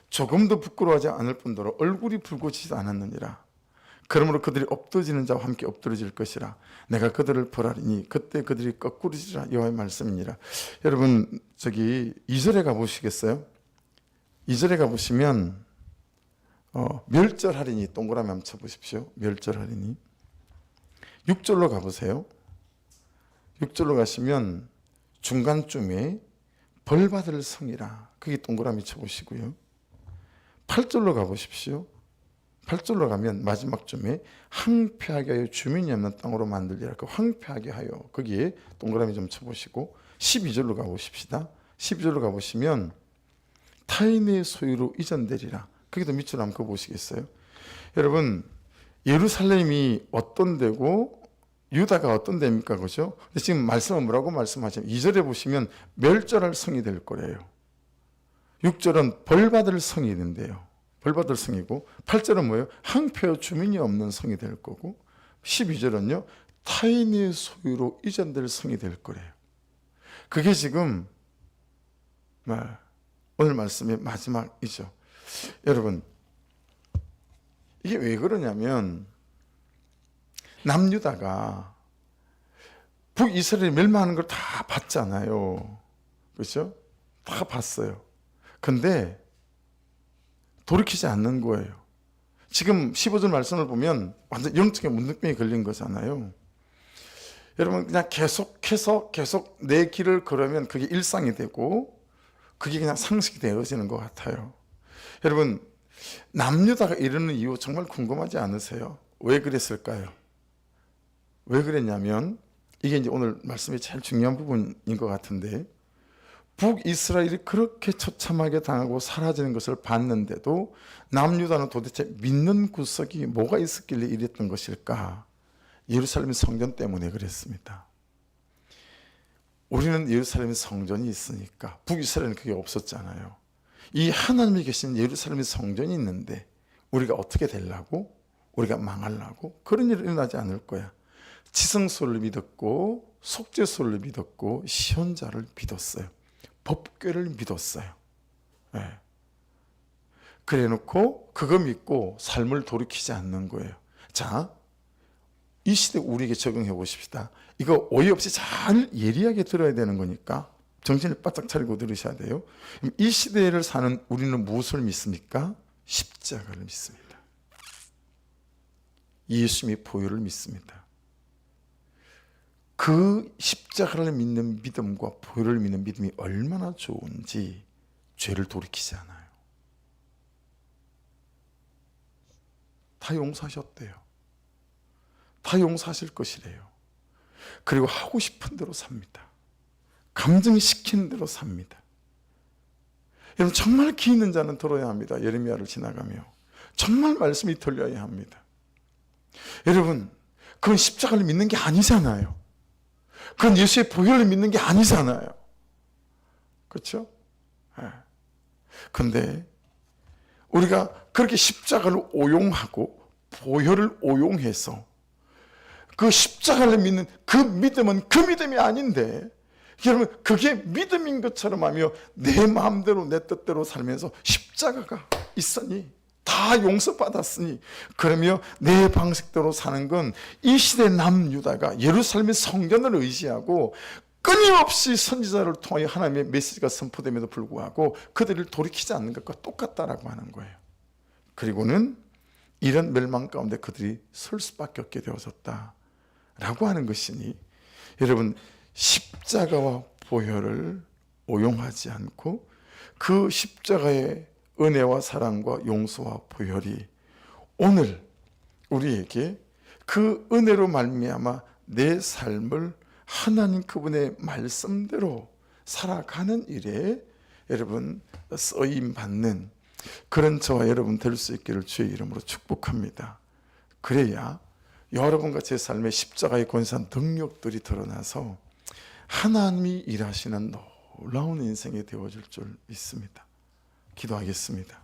조금도 부끄러워하지 않을 뿐더러 얼굴이 붉어지지 않았느니라. 그러므로 그들이 엎드러지는 자와 함께 엎드러질 것이라. 내가 그들을 벌하리니 그때 그들이 거꾸로지라. 여호와의 말씀이니라. 여러분, 저기 2절에 가보시겠어요? 2절에 가보시면 멸절하리니 동그라미 한번 쳐보십시오. 멸절하리니. 6절로 가보세요. 6절로 가시면 중간쯤에 벌받을 성이라. 그게 동그라미 쳐보시고요. 8절로 가보십시오. 8절로 가면 마지막 쯤에 황폐하게 하여 주민이 없는 땅으로 만들리라. 그 황폐하게 하여, 거기에 동그라미 좀 쳐보시고 12절로 가보십시다. 12절로 가보시면 타인의 소유로 이전되리라. 거기도 밑으로 한번 보시겠어요? 여러분, 예루살렘이 어떤 데고 유다가 어떤 데입니까? 그죠? 근데 지금 말씀은 뭐라고 말씀하시면 2절에 보시면 멸절할 성이 될 거래요. 6절은 벌받을 성이 있는데요. 벌받을 성이고, 8절은 뭐예요? 황폐하여 주민이 없는 성이 될 거고, 12절은요 타인의 소유로 이전될 성이 될 거래요. 그게 지금 오늘 말씀의 마지막이죠. 여러분, 이게 왜 그러냐면 남유다가 북이스라엘이 멸망하는 걸 다 봤잖아요. 그렇죠? 다 봤어요. 근데 돌이키지 않는 거예요. 지금 15절 말씀을 보면 완전 영적인 문둥병이 걸린 거잖아요. 여러분, 그냥 계속해서 계속 내 길을 걸으면 그게 일상이 되고 그게 그냥 상식이 되어지는 것 같아요. 여러분, 남유다가 이러는 이유 정말 궁금하지 않으세요? 왜 그랬을까요? 왜 그랬냐면, 이게 이제 오늘 말씀의 제일 중요한 부분인 것 같은데, 북이스라엘이 그렇게 처참하게 당하고 사라지는 것을 봤는데도 남유다는 도대체 믿는 구석이 뭐가 있었길래 이랬던 것일까? 예루살렘 성전 때문에 그랬습니다. 우리는 예루살렘 성전이 있으니까, 북이스라엘은 그게 없었잖아요. 이 하나님이 계신 예루살렘 성전이 있는데 우리가 어떻게 되려고? 우리가 망하려고? 그런 일이 일어나지 않을 거야. 지성소를 믿었고 속죄소를 믿었고 시온자를 믿었어요. 법궤를 믿었어요. 네. 그래 놓고 그거 믿고 삶을 돌이키지 않는 거예요. 자, 이 시대 우리에게 적용해 보십시다. 이거 오해 없이 잘 예리하게 들어야 되는 거니까 정신을 바짝 차리고 들으셔야 돼요. 이 시대를 사는 우리는 무엇을 믿습니까? 십자가를 믿습니다. 예수님의 보혈을 믿습니다. 그 십자가를 믿는 믿음과 보혈을 믿는 믿음이 얼마나 좋은지 죄를 돌이키지 않아요. 다 용서하셨대요. 다 용서하실 것이래요. 그리고 하고 싶은 대로 삽니다. 감정시키는 대로 삽니다. 여러분, 정말 기 있는 자는 들어야 합니다. 예레미야를 지나가며 정말 말씀이 들려야 합니다. 여러분, 그건 십자가를 믿는 게 아니잖아요. 그건 예수의 보혈을 믿는 게 아니잖아요. 그렇죠? 그런데 우리가 그렇게 십자가를 오용하고 보혈을 오용해서 그 십자가를 믿는 그 믿음은 그 믿음이 아닌데, 여러분, 그게 믿음인 것처럼 하며 내 마음대로 내 뜻대로 살면서 십자가가 있으니, 다 용서받았으니, 그러며 내 방식대로 사는 건 이 시대 남유다가 예루살렘의 성전을 의지하고 끊임없이 선지자를 통하여 하나님의 메시지가 선포됨에도 불구하고 그들을 돌이키지 않는 것과 똑같다라고 하는 거예요. 그리고는 이런 멸망 가운데 그들이 설 수밖에 없게 되어졌다라고 하는 것이니, 여러분, 십자가와 보혈을 오용하지 않고 그 십자가의 은혜와 사랑과 용서와 보혈이 오늘 우리에게 그 은혜로 말미암아 내 삶을 하나님 그분의 말씀대로 살아가는 일에 여러분 쓰임 받는 그런 저와 여러분 될 수 있기를 주의 이름으로 축복합니다. 그래야 여러분과 제 삶에 십자가의 권세한 능력들이 드러나서 하나님이 일하시는 놀라운 인생이 되어질 줄 믿습니다. 기도하겠습니다.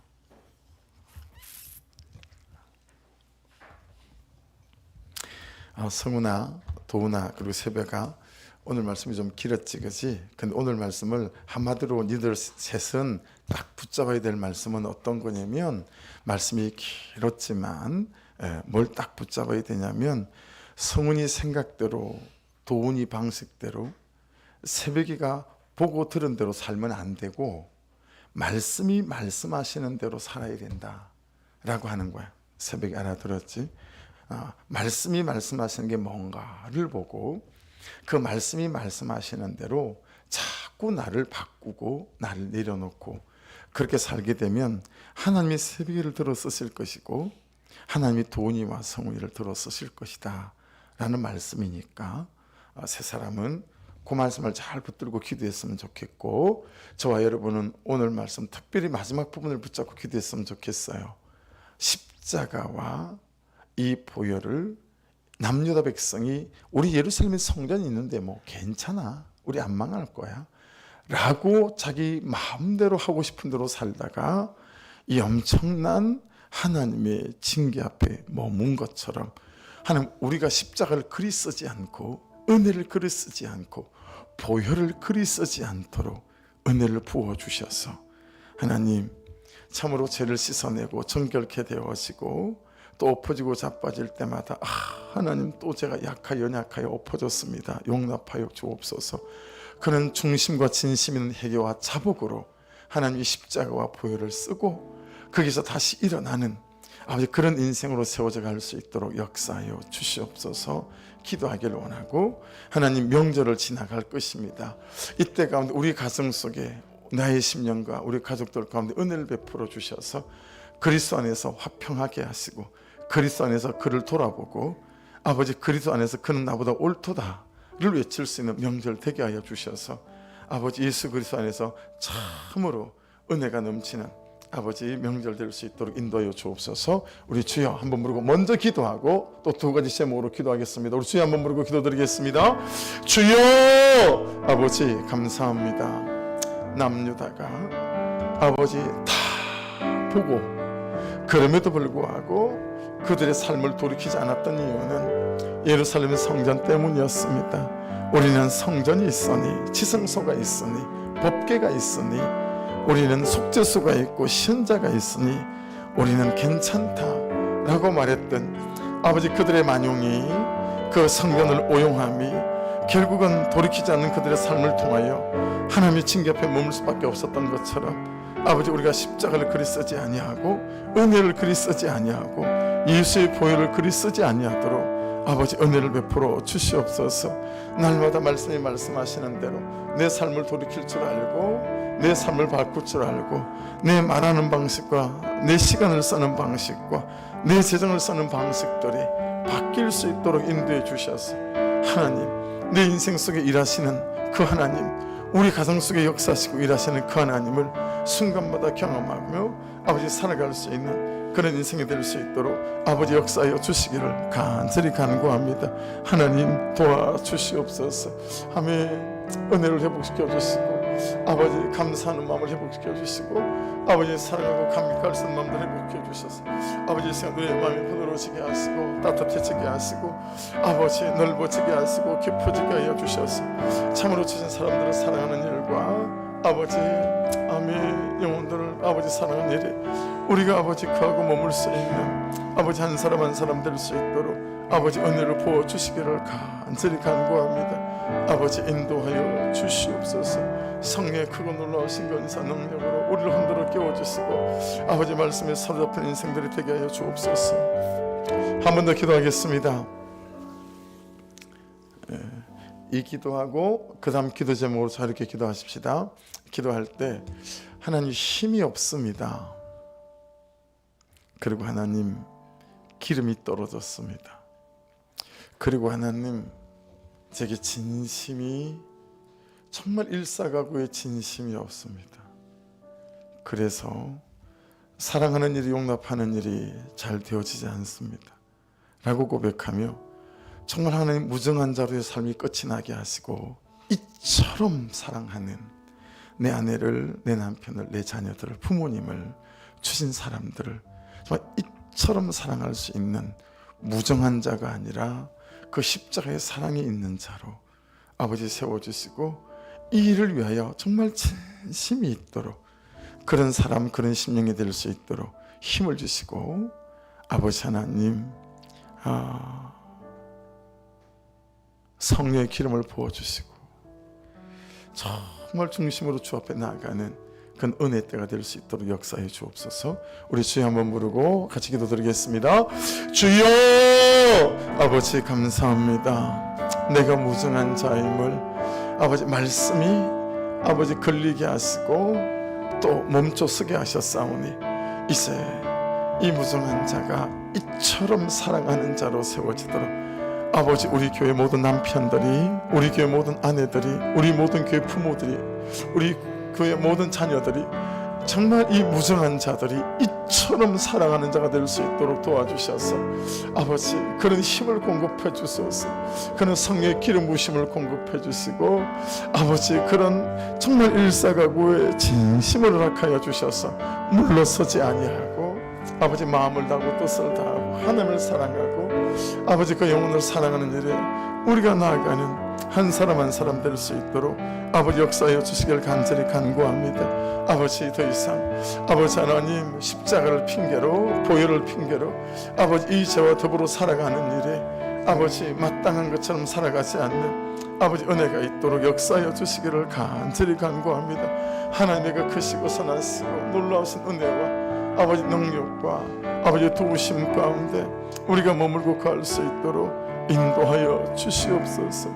성훈아, 도훈아, 그리고 세배가 오늘 말씀이 좀 길었지, 그지? 근데 오늘 말씀을 한마디로 니들 셋은 딱 붙잡아야 될 말씀은 어떤 거냐면, 말씀이 길었지만 뭘 딱 붙잡아야 되냐면, 성훈이 생각대로, 도훈이 방식대로, 새벽이가 보고 들은 대로 살면 안 되고 말씀이 말씀하시는 대로 살아야 된다라고 하는 거야. 새벽에 알아들었지? 말씀이 말씀하시는 게 뭔가를 보고 그 말씀이 말씀하시는 대로 자꾸 나를 바꾸고 나를 내려놓고 그렇게 살게 되면 하나님이 새벽을 들어 쓰실 것이고 하나님이 도훈이와 성훈이를 들어 쓰실 것이다 라는 말씀이니까 세 사람은 그 말씀을 잘 붙들고 기도했으면 좋겠고, 저와 여러분은 오늘 말씀 특별히 마지막 부분을 붙잡고 기도했으면 좋겠어요. 십자가와 이 보혈을 남유다 백성이 우리 예루살렘에 성전이 있는데 뭐 괜찮아, 우리 안 망할 거야 라고 자기 마음대로 하고 싶은 대로 살다가 이 엄청난 하나님의 징계 앞에 머문 것처럼 하나님, 우리가 십자가를 그리 쓰지 않고 은혜를 그리 쓰지 않고 보혈을 그리 쓰지 않도록 은혜를 부어주셔서 하나님 참으로 죄를 씻어내고 정결케 되어지고 또 엎어지고 자빠질 때마다 하나님 또 제가 약하여 연약하여 엎어졌습니다. 용납하여 주옵소서. 그런 중심과 진심 있는 회개와 자복으로 하나님이 십자가와 보혈을 쓰고 거기서 다시 일어나는 아버지 그런 인생으로 세워져 갈 수 있도록 역사하여 주시옵소서. 기도하기를 원하고, 하나님 명절을 지나갈 것입니다. 이때 가운데 우리 가정 속에 나의 심령과 우리 가족들 가운데 은혜를 베풀어 주셔서 그리스도 안에서 화평하게 하시고 그리스도 안에서 그를 돌아보고 아버지 그리스도 안에서 그는 나보다 옳도다를 외칠 수 있는 명절 되게 하여 주셔서 아버지 예수 그리스도 안에서 참으로 은혜가 넘치는 아버지 명절 될 수 있도록 인도하여 주옵소서. 우리 주여 한번 부르고 먼저 기도하고 또 두 가지 제목으로 기도하겠습니다. 우리 주여 한번 부르고 기도드리겠습니다. 주여 아버지 감사합니다. 남유다가 아버지 다 보고 그럼에도 불구하고 그들의 삶을 돌이키지 않았던 이유는 예루살렘 성전 때문이었습니다. 우리는 성전이 있으니 지성소가 있으니 법궤가 있으니 우리는 속죄수가 있고 시언자가 있으니 우리는 괜찮다라고 말했던 아버지 그들의 만용이 그 성전을 오용함이 결국은 돌이키지 않는 그들의 삶을 통하여 하나님의 징계 앞에 머물 수밖에 없었던 것처럼 아버지 우리가 십자가를 그리 쓰지 아니하고 은혜를 그리 쓰지 아니하고 예수의 보혈을 그리 쓰지 아니하도록 아버지 은혜를 베풀어 주시옵소서. 날마다 말씀이 말씀하시는 대로 내 삶을 돌이킬 줄 알고 내 삶을 바꿀 줄 알고 내 말하는 방식과 내 시간을 쓰는 방식과 내 재정을 쓰는 방식들이 바뀔 수 있도록 인도해 주셔서 하나님 내 인생 속에 일하시는 그 하나님, 우리 가정 속에 역사하시고 일하시는 그 하나님을 순간마다 경험하며 아버지 살아갈 수 있는 그런 인생이 될 수 있도록 아버지 역사하여 주시기를 간절히 간구합니다. 하나님 도와주시옵소서. 아멘. 은혜를 회복시켜 주시고 아버지 감사하는 마음을 회복시켜 주시고 아버지 사랑하고 감격할 수 있는 마음을 회복시켜 주셔서 아버지 생각 우리의 마음이 부드러워지게 하시고 따뜻해지게 하시고 아버지 넓어지게 하시고 깊어지게 하여 주셔서 참으로 주신 사람들을 사랑하는 일과 아버지 아멘 영혼들을 아버지 사랑하는 일이 우리가 아버지 그하고 머물 수 있는 아버지 한 사람 한 사람 될 수 있도록 아버지 은혜를 부어주시기를 간절히 간구합니다. 아버지 인도하여 주시옵소서. 성령의 크고 놀라우신 권사 능력으로 우리를 흔들어 깨워주시고 아버지 말씀에 사로잡힌 인생들이 되게 하여 주옵소서. 한 번 더 기도하겠습니다. 이 기도하고 그 다음 기도 제목으로 자 이렇게 기도하십시다. 기도할 때 하나님 힘이 없습니다. 그리고 하나님 기름이 떨어졌습니다. 그리고 하나님 제게 진심이 정말 일사가구의 진심이 없습니다. 그래서 사랑하는 일이 용납하는 일이 잘 되어지지 않습니다 라고 고백하며 정말 하나님 무정한 자로의 삶이 끝이 나게 하시고 이처럼 사랑하는 내 아내를, 내 남편을, 내 자녀들을, 부모님을, 주신 사람들을 정말 이처럼 사랑할 수 있는 무정한 자가 아니라 그 십자가의 사랑이 있는 자로 아버지 세워주시고 이 일을 위하여 정말 진심이 있도록 그런 사람, 그런 심령이 될 수 있도록 힘을 주시고 아버지 하나님 성령의 기름을 부어주시고 정말 중심으로 주 앞에 나아가는 그런 은혜 때가 될 수 있도록 역사해 주옵소서. 우리 주여 한번 부르고 같이 기도드리겠습니다. 주여 아버지 감사합니다. 내가 무정한 자임을 아버지 말씀이 아버지 걸리게 하시고 또 멈춰 서게 하셨사오니 이제 이 무정한 자가 이처럼 사랑하는 자로 세워지도록 아버지 우리 교회 모든 남편들이 우리 교회 모든 아내들이 우리 모든 교회 부모들이 우리 교회 모든 자녀들이 정말 이 무정한 자들이 이처럼 사랑하는 자가 될 수 있도록 도와주셔서 아버지 그런 힘을 공급해 주소서. 그런 성령의 기름 부으심을 공급해 주시고 아버지 그런 정말 일사가구의 진심을 허락하여 주셔서 물러서지 아니하고 아버지 마음을 다하고 뜻을 다하고 하나님을 사랑하고 아버지 그 영혼을 사랑하는 일에 우리가 나아가는 한 사람 한 사람 될 수 있도록 아버지 역사하여 주시길 간절히 간구합니다. 아버지 더 이상 아버지 하나님 십자가를 핑계로 보혈을 핑계로 아버지 이 죄와 더불어 살아가는 일에 아버지 마땅한 것처럼 살아가지 않는 아버지 은혜가 있도록 역사하여 주시기를 간절히 간구합니다. 하나님의 그 크시고 선하시고 놀라우신 은혜와 아버지 능력과 아버지 도우심 가운데 우리가 머물고 갈 수 있도록 인도하여 주시옵소서.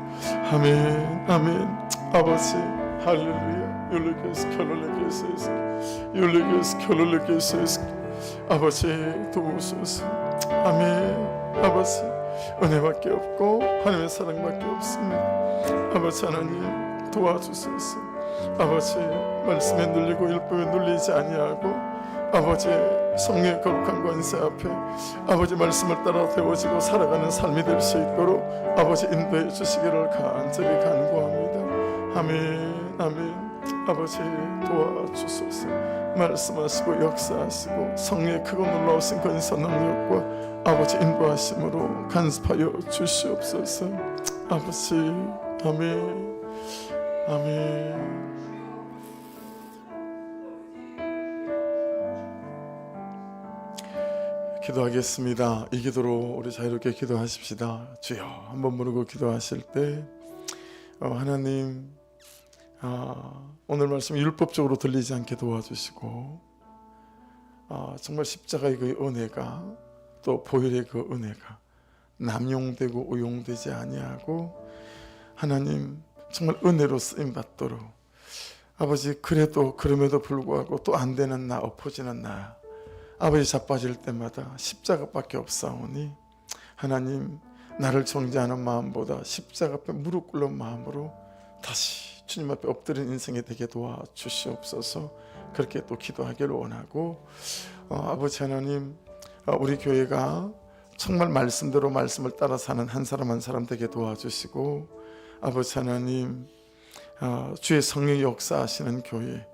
아멘 아멘. 아버지 할렐루야. 율리케스 켤레케스 율리케스 켤레케스 아버지 도우소서. 아멘. 아버지 은혜밖에 없고 하나님의 사랑밖에 없습니다. 아버지 하나님 도와주소서. 아버지 말씀에 눌리고 율법에 눌리지 아니하고 아버지 성령의 거룩한 권세 앞에 아버지 말씀을 따라 되어지고 살아가는 삶이 될 수 있도록 아버지 인도해 주시기를 간절히 간구합니다. 아멘 아멘. 아버지 도와주소서. 말씀하시고 역사하시고 성령의 크고 놀라우신 권세 능력과 아버지 인도하심으로 간섭하여 주시옵소서. 아버지 아멘 아멘. 기도하겠습니다. 이 기도로 우리 자유롭게 기도하십시다. 주여 한번 부르고 기도하실 때 하나님 오늘 말씀 율법적으로 들리지 않게 도와주시고 정말 십자가의 그 은혜가 또 보혈의 그 은혜가 남용되고 우용되지 아니하고 하나님 정말 은혜로 쓰임 받도록 아버지 그래도 그럼에도 불구하고 또 안 되는 나 엎어지는 나 아버지 자빠질 때마다 십자가밖에 없사오니 하나님 나를 정죄하는 마음보다 십자가 앞에 무릎 꿇는 마음으로 다시 주님 앞에 엎드린 인생이 되게 도와주시옵소서. 그렇게 또 기도하기를 원하고 아버지 하나님 우리 교회가 정말 말씀대로 말씀을 따라 사는 한 사람 한 사람 되게 도와주시고 아버지 하나님 주의 성령이 역사하시는 교회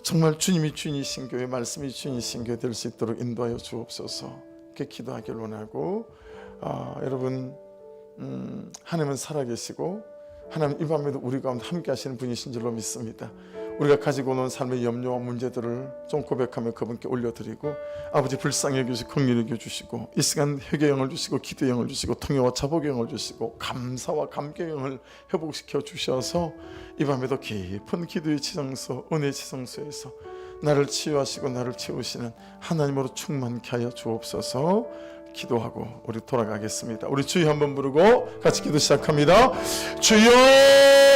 정말 주님이 주인이신 교회 말씀이 주인이신 교회 될 수 있도록 인도하여 주옵소서. 그렇게 기도하기를 원하고 여러분 하나님은 살아계시고 하나님 이 밤에도 우리 가운데 함께 하시는 분이신 줄로 믿습니다. 우리가 가지고 오는 삶의 염려와 문제들을 좀 고백하며 그분께 올려드리고 아버지 불쌍히 여기시고 긍휼히 여겨주시고 이 시간 회개의 영을 주시고 기도의 영을 주시고 통회와 자복의 영을 주시고 감사와 감격의 영을 회복시켜 주셔서 이 밤에도 깊은 기도의 지성소 은혜의 지성소에서 나를 치유하시고 나를 채우시는 하나님으로 충만케 하여 주옵소서. 기도하고 우리 돌아가겠습니다. 우리 주여 한번 부르고 같이 기도 시작합니다. 주여